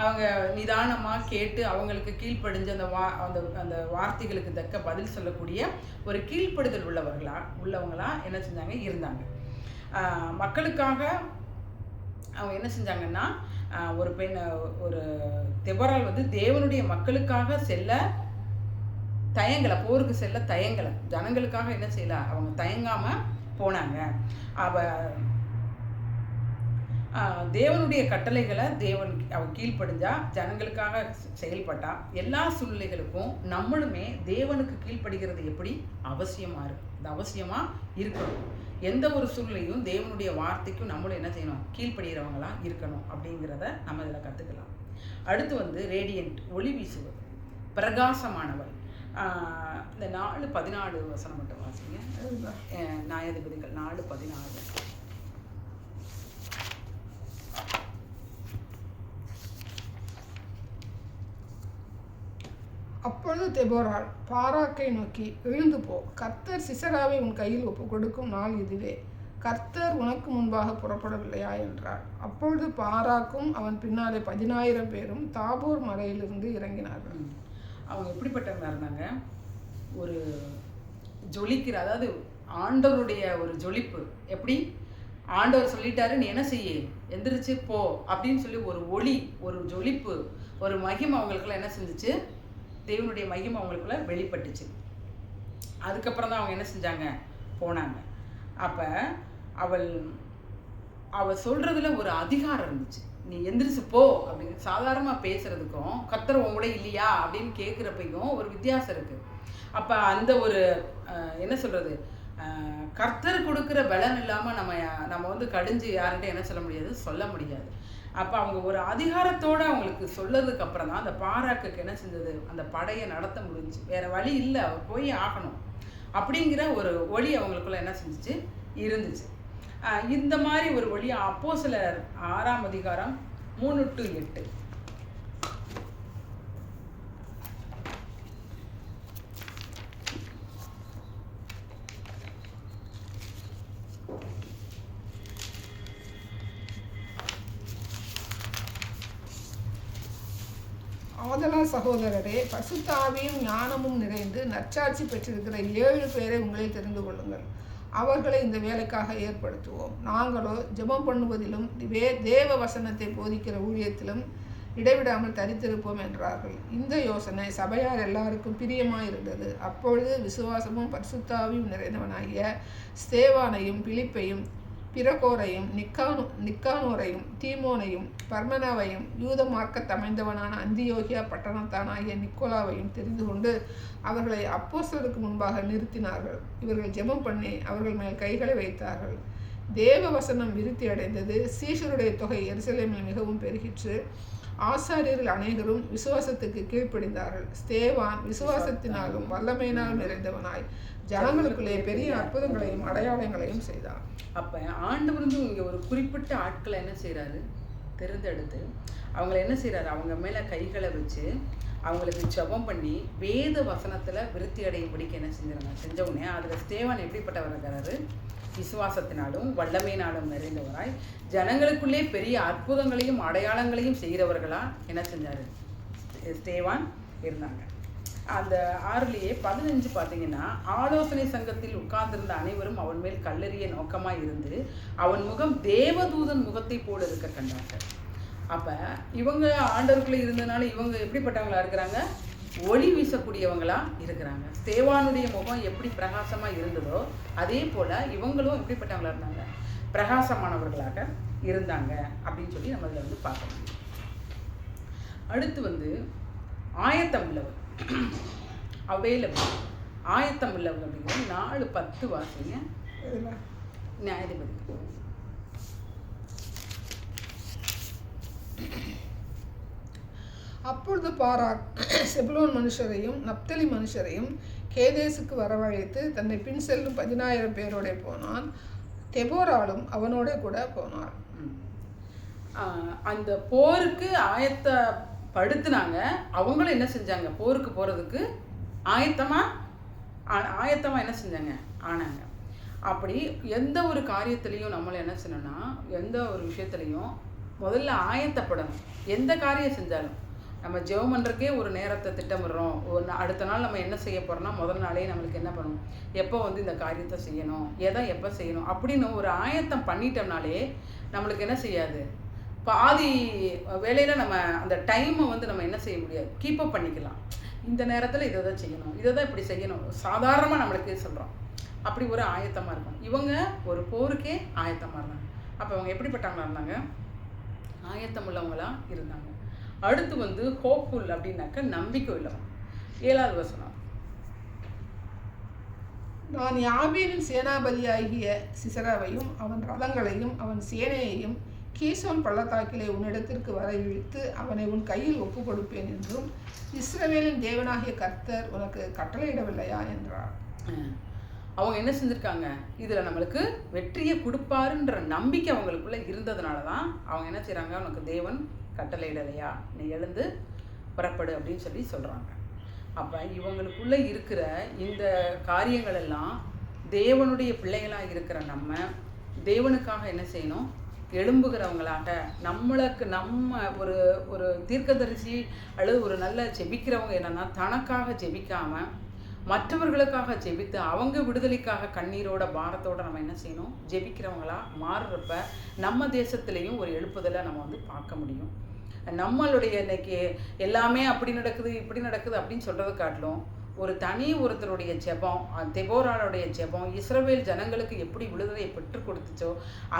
அவங்க நிதானமாக கேட்டு அவங்களுக்கு கீழ்ப்படிஞ்சு அந்த வார்த்தைகளுக்கு தக்க பதில் சொல்லக்கூடிய ஒரு கீழ்ப்படுதல் உள்ளவங்களா என்ன செஞ்சாங்க, இருந்தாங்க. மக்களுக்காக அவங்க என்ன செஞ்சாங்கன்னா, ஒரு தெபோராள் வந்து தேவனுடைய மக்களுக்காக செல்ல தயங்கலை, போருக்கு செல்ல தயங்கலை. ஜனங்களுக்காக என்ன செய்யல, அவங்க தயங்காமல் போனாங்க. தேவனுடைய கட்டளைகளை அவ கீழ்ப்படிஞ்சா, ஜனங்களுக்காக செயல்பட்டா, எல்லா சூழ்நிலைகளுக்கும் நம்மளுமே தேவனுக்கு கீழ்ப்படுகிறது எப்படி அவசியமாக இருக்கு. இது அவசியமாக இருக்கணும். எந்த ஒரு சூழ்நிலையும் தேவனுடைய வார்த்தைக்கும் நம்மளும் என்ன செய்யணும், கீழ்ப்படுகிறவங்களா இருக்கணும் அப்படிங்கிறத நம்ம இதில் கற்றுக்கலாம். அடுத்து வந்து ரேடியன்ட், ஒளி வீசுவது, பிரகாசமானவள். இந்த 4:14 வசனம் மட்டும் வாசிங்க. நியாயாதிபதிகள் 4:14. அப்பொழுது தெபோராள் பாராக்கை நோக்கி, எழுந்து போ, கர்த்தர் சிசராவை உன் கையில் ஒப்பு கொடுக்கும் நாள் இதுவே, கர்த்தர் உனக்கு முன்பாக புறப்படவில்லையா என்றார். அப்பொழுது பாராக்கும் அவன் பின்னாலே 10,000 பேரும் தாபோர் மலையிலிருந்து இறங்கினார்கள். அவங்க எப்படிப்பட்டவங்க இருந்தாங்க, ஒரு ஜொலிக்கிற, அதாவது ஆண்டவருடைய ஒரு ஜொலிப்பு. எப்படி ஆண்டவர் சொல்லிட்டாரு, நீ என்ன செய்ய, எந்திரிச்சு போ அப்படின்னு சொல்லி ஒரு ஒளி, ஒரு ஜொலிப்பு, ஒரு மகிமை அவங்களுக்குள்ள என்ன செஞ்சிச்சு, தேவனுடைய மகிமை அவங்களுக்குள்ள வெளிப்பட்டுச்சு. அதுக்கப்புறம் தான் அவங்க என்ன செஞ்சாங்க, போனாங்க. அப்போ அவள் சொல்கிறதுல ஒரு அதிகாரம் இருந்துச்சு. நீ எந்திரிச்சு போ அப்படின்னு சாதாரணமாக பேசுகிறதுக்கும் கர்த்தர் உன் கூட இல்லையா அப்படின்னு கேட்குறப்பையும் ஒரு வித்தியாசம் இருக்குது. அப்போ அந்த ஒரு என்ன சொல்கிறது, கர்த்தர் கொடுக்குற பலன் இல்லாமல் நம்ம வந்து கடிஞ்சு யார்கிட்ட என்ன சொல்ல முடியாது. அப்போ அவங்க ஒரு அதிகாரத்தோடு அவங்களுக்கு சொல்லதுக்கு அப்புறம் தான் அந்த பாராக்குக்கு என்ன செஞ்சது, அந்த படையை நடத்த முடிஞ்சு. வேறு வழி இல்லை, அவர் போய் ஆகணும் அப்படிங்கிற ஒரு ஒளி அவங்களுக்குள்ள என்ன செஞ்சிச்சு, இருந்துச்சு. இந்த மாதிரி ஒரு ஒளி அப்போஸ்தலர் 6ஆம் அதிகாரம் 3-8. ஆதலால் சகோதரரே, பரிசுத்த ஆவியும் ஞானமும் நிறைந்து நற்சாட்சி பெற்றிருக்கிற 7 பேரை உங்களில் தெரிந்து கொள்ளுங்கள். அவர்களை இந்த வேலைக்காக ஏற்படுத்துவோம். நாங்களோ ஜெபம் பண்ணுவதிலும் தேவ வசனத்தை போதிக்கிற ஊழியத்திலும் இடைவிடாமல் தரித்திருப்போம் என்றார்கள். இந்த யோசனை சபையார் எல்லாருக்கும் பிரியமாயிருந்தது. அப்பொழுது விசுவாசமும் பரிசுத்த ஆவியும் நிறைந்தவனாகிய ஸ்தேவானையும் பிலிப்பையும் பிரகோரையும் நிக்கானோரையும் தீமோனையும் பர்மனாவையும் யூத மார்க்கத் அமைந்தவனான அந்தியோகியா பட்டணத்தானாகிய நிக்கோலாவையும் தெரிந்து கொண்டு அவர்களை அப்போஸ்தலருக்கு முன்பாக நிறுத்தினார்கள். இவர்கள் ஜெபம் பண்ணி அவர்கள் மேல் கைகளை வைத்தார்கள். தேவ வசனம் விருத்தி அடைந்தது. சீஷருடைய தொகை எருசலேமில் மிகவும் பெருகிற்று. ஆசாரியர்கள் அனைவரும் விசுவாசத்துக்கு கீழ்ப்படிந்தார்கள். ஸ்தேவான் விசுவாசத்தினாலும் வல்லமையினாலும் நிறைந்தவனாய் ஜனங்களுக்குள்ளே பெரிய அற்புதங்களையும் அடையாளங்களையும் செய்தார். அப்போ ஆண்டவர் வந்து இங்கே ஒரு குறிப்பிட்ட ஆட்களை என்ன செய்கிறாரு, தேர்ந்தெடுத்து அவங்கள என்ன செய்கிறாரு, அவங்க மேலே கைகளை வச்சு அவங்களுக்கு ஜெபம் பண்ணி வேத வசனத்தில் விருத்தி அடையும்படிக்கு என்ன செஞ்சவுடனே அதில் ஸ்தேவான் எப்படிப்பட்டவர் இருக்கிறாரு, விசுவாசத்தினாலும் வல்லமையினாலும் நிறைந்தவராய் ஜனங்களுக்குள்ளே பெரிய அற்புதங்களையும் அடையாளங்களையும் செய்கிறவர்களா என்ன செஞ்சார், ஸ்தேவான் இருந்தாங்க. அந்த 6லயே 15 பார்த்தீங்கன்னா, ஆலோசனை சங்கத்தில் உட்கார்ந்திருந்த அனைவரும் அவன் மேல் கல்லெறிய நோக்கமாக இருந்து அவன் முகம் தேவதூதன் முகத்தை போல இருக்க கண்டார்கள். அப்போ இவங்க ஆண்டவருக்குள்ளே இருந்ததுனால இவங்க எப்படிப்பட்டவங்களா இருக்கிறாங்க, ஒளி வீசக்கூடியவங்களா இருக்கிறாங்க. ஸ்தேவானுடைய முகம் எப்படி பிரகாசமாக இருந்ததோ அதே போல் இவங்களும் எப்படிப்பட்டவங்களா இருந்தாங்க, பிரகாசமானவர்களாக இருந்தாங்க அப்படின்னு சொல்லி நம்ம இதில் வந்து பார்க்கணும். அடுத்து வந்து ஆயத்தம் உள்ளவர், அவைலபிள், ஆயத்தம் உள்ளவங்க அப்படிங்கிற 4:10 வாசிங்க. நியாயாதிபதி. அப்பொழுது பாராக் செபுலோன் மனுஷரையும் நப்தலி மனுஷரையும் கேதேசுக்கு வரவழைத்து தன்னை பின் செல்லும் 10,000 பேரோட போனான். தெபோராலும் அவனோட கூட போனாள். அந்த போருக்கு ஆயத்தப்படுத்தினாங்க. அவங்களும் என்ன செஞ்சாங்க? போருக்கு போகிறதுக்கு ஆயத்தமாக என்ன செஞ்சாங்க? ஆனாங்க. அப்படி எந்த ஒரு காரியத்துலேயும் நம்மளை என்ன செய்யணும்னா, எந்த ஒரு விஷயத்துலையும் முதல்ல ஆயத்தப்படணும். எந்த காரியம் செஞ்சாலும் நம்ம ஜெபம் பண்ணுறக்கே ஒரு நேரத்தை திட்டமிடுறோம். அடுத்த நாள் நம்ம என்ன செய்ய போகிறோம்னா, முதல் நாளே நம்மளுக்கு என்ன பண்ணணும், எப்போ இந்த காரியத்தை செய்யணும், எதை எப்போ செய்யணும் அப்படின்னு ஒரு ஆயத்தம் பண்ணிட்டோம்னாலே நம்மளுக்கு என்ன செய்யாது, பாதி வேலையில் நம்ம அந்த டைமை நம்ம என்ன செய்ய முடியாது, கீப்பப் பண்ணிக்கலாம். இந்த நேரத்தில் இதை தான் செய்யணும், இதை தான் இப்படி செய்யணும், சாதாரணமாக நம்மளுக்கு சொல்கிறோம். அப்படி ஒரு ஆயத்தமாக இருக்கும். இவங்க ஒரு போருக்கே ஆயத்தமாக இருந்தாங்க. அப்போ அவங்க எப்படிப்பட்டவங்களா இருந்தாங்க? ஆயத்தம் உள்ளவங்களாக இருந்தாங்க. அடுத்து ஹோப்ஃபுல் அப்படின்னாக்க நம்பிக்கை உள்ளவன். 7வது வசனம். நான் யாபீனின் சேனாபதியாகிய சிசராவையும் அவன் ரதங்களையும் அவன் சேனையையும் கீசோன் பள்ளத்தாக்கிலே உன்னிடத்திற்கு வரவிழித்து அவனை உன் கையில் ஒப்பு கொடுப்பேன் என்றும் இஸ்ரவேலின் தேவனாகிய கர்த்தர் உனக்கு கட்டளையிடவில்லையா என்றார். அவங்க என்ன செஞ்சுருக்காங்க? இதில் நம்மளுக்கு வெற்றியை கொடுப்பாருன்ற நம்பிக்கை அவங்களுக்குள்ளே இருந்ததுனால தான் அவங்க என்ன செய்கிறாங்க, உனக்கு தேவன் கட்டளையிடலையா, நீ எழுந்து புறப்படு அப்படின்னு சொல்கிறாங்க. அப்போ இவங்களுக்குள்ளே இருக்கிற இந்த காரியங்கள் எல்லாம் தேவனுடைய பிள்ளைகளாக இருக்கிற நம்ம தேவனுக்காக என்ன செய்யணும், எழும்புகிறவங்களாக, நம்ம ஒரு ஒரு தீர்க்கதரிசி அல்லது ஒரு நல்ல ஜெபிக்கிறவங்க என்னென்னா, தனக்காக ஜெபிக்காமல் மற்றவர்களுக்காக ஜெபித்து அவங்க விடுதலைக்காக கண்ணீரோட பாரத்தோடு நம்ம என்ன செய்யணும், ஜெபிக்கிறவங்களா மாறுறப்ப நம்ம தேசத்துலேயும் ஒரு எழுப்புதலை நம்ம பார்க்க முடியும். நம்மளுடைய இன்னைக்கு எல்லாமே அப்படி நடக்குது இப்படி நடக்குது அப்படின்னு சொல்கிறத காட்டிலும் ஒரு ஒருத்தருடைய ஜெபம், தெபோராளுடைய ஜெபம் இஸ்ரவேல் ஜனங்களுக்கு எப்படி விடுதலையை பெற்றுக் கொடுத்துச்சோ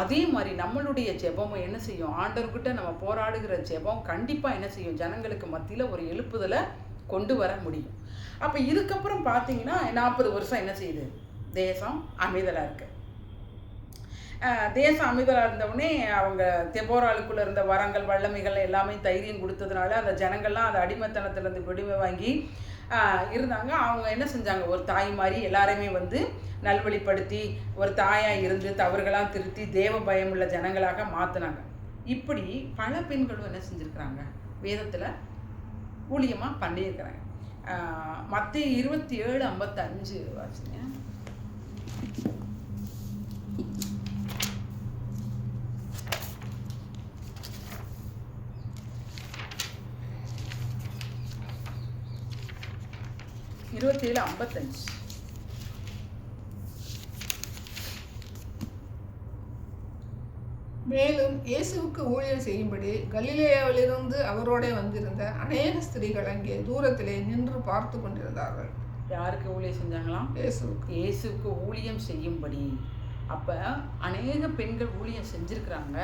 அதே மாதிரி நம்மளுடைய ஜெபமும் என்ன செய்யும், ஆண்டவர்கிட்ட நம்ம போராடுகிற ஜெபம் கண்டிப்பாக என்ன செய்யும், ஜனங்களுக்கு மத்தியில் ஒரு எழுப்புதலை கொண்டு வர முடியும். அப்போ இதுக்கப்புறம் பார்த்தீங்கன்னா 40 வருஷம் என்ன செய்யுது, தேசம் அமைதலாக இருக்குது. தேசம் அமைதலாக இருந்தவுடனே அவங்க தெபோராளுக்குள்ளே இருந்த வரங்கள் வல்லமைகள் எல்லாமே தைரியம் கொடுத்ததுனால அந்த ஜனங்கள்லாம் அந்த அடிமைத்தனத்திலேருந்து விடுமை வாங்கி இருந்தாங்க. அவங்க என்ன செஞ்சாங்க, ஒரு தாய் மாதிரி எல்லாரையுமே நல்வழிப்படுத்தி ஒரு தாயாக இருந்து தவறுகளாக திருத்தி தேவ பயமுள்ள ஜனங்களாக மாற்றினாங்க. இப்படி பல பெண்களும் என்ன செஞ்சுருக்கிறாங்க, வேதத்தில் ஊழியமாக பண்ணியிருக்கிறாங்க. மத்தேயு 27:55 வாசிங்க. மேலும் இயேசுவுக்கு ஊழியம் செய்யும்படி கலிலேயாவிலிருந்து அவரோட வந்திருந்த அநேக ஸ்திரீகள் அங்கே தூரத்திலே நின்று பார்த்து கொண்டிருந்தார்கள். யாருக்கு ஊழியம் செஞ்சாங்களாம்? இயேசுவுக்கு ஊழியம் செய்யும்படி. அப்போ அநேக பெண்கள் ஊழியம் செஞ்சுருக்கிறாங்க.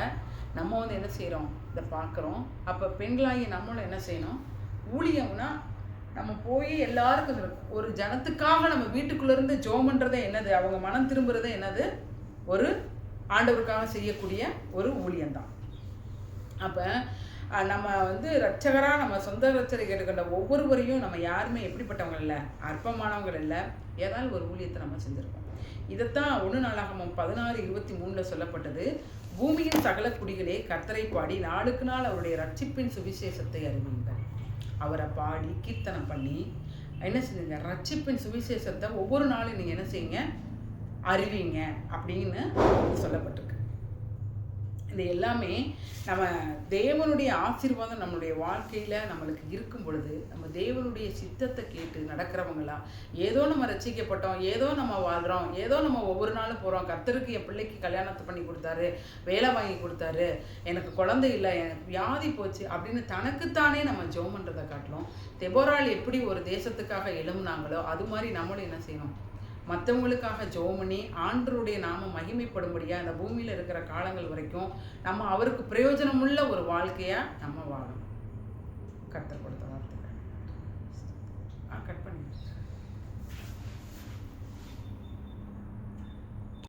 நம்ம என்ன செய்கிறோம், இதை பார்க்குறோம். அப்போ பெண்களாகி நம்மளும் என்ன செய்யணும், ஊழியம்னா நம்ம போய் எல்லாருக்கும் ஒரு ஜனத்துக்காக நம்ம வீட்டுக்குள்ளேருந்து ஜெபம் பண்ணுறதே என்னது, அவங்க மனம் திரும்புகிறதே என்னது, ஒரு ஆண்டவருக்காக செய்யக்கூடிய ஒரு ஊழியம்தான். அப்போ நம்ம ரட்சகராக நம்ம சொந்த ரட்சரை கேட்டுக்கின்ற ஒவ்வொருவரையும் நம்ம யாருமே எப்படிப்பட்டவங்க இல்லை, அற்பமானவங்க இல்லை, ஏதாவது ஒரு ஊழியத்தை நம்ம செஞ்சுருக்கோம். இதைத்தான் 1 நாளாகமம் 16:23 சொல்லப்பட்டது. பூமியின் சகல குடிகளே கர்த்தரை பாடி நாளுக்கு நாள் அவருடைய ரட்சிப்பின் சுவிசேஷத்தை அறிவியுங்கள். அவரை பாடி கீர்த்தனம் பண்ணி என்ன செஞ்சுங்க, ரட்சிப்பின் சுவிசேஷத்தை ஒவ்வொரு நாளும் நீங்கள் என்ன செய்யுங்க, அறிவிங்க அப்படின்னு சொல்லப்பட்டிருக்கு. இது எல்லாமே நம்ம தேவனுடைய ஆசீர்வாதம் நம்மளுடைய வாழ்க்கையில் நம்மளுக்கு இருக்கும் பொழுது நம்ம தேவனுடைய சித்தத்தை கேட்டு நடக்கிறவங்களா, ஏதோ நம்ம ரட்சிக்கப்பட்டோம், ஏதோ நம்ம வாழ்கிறோம், ஏதோ நம்ம ஒவ்வொரு நாளும் போகிறோம், கர்த்தருக்கு என் பிள்ளைக்கு கல்யாணத்தை பண்ணி கொடுத்தாரு, வேலை வாங்கி கொடுத்தாரு, எனக்கு குழந்தை இல்லை, எனக்கு வியாதி போச்சு அப்படின்னு தனக்குத்தானே நம்ம ஜெபம் பண்ணுறதை காட்டிலும் தெபோராள் எப்படி ஒரு தேசத்துக்காக எழும்புனாங்களோ அது மாதிரி நம்மளும் என்ன செய்யணும், மற்றவங்களுக்காக ஜெபம் பண்ணி ஆண்டவருடைய நாம மகிமைப்படும்படியாக இந்த பூமியில் இருக்கிற காலங்கள் வரைக்கும் நம்ம அவருக்கு பிரயோஜனமுள்ள ஒரு வாழ்க்கையாக நம்ம வாழணும். கர்த்தர் கொடுத்த வார்த்தை.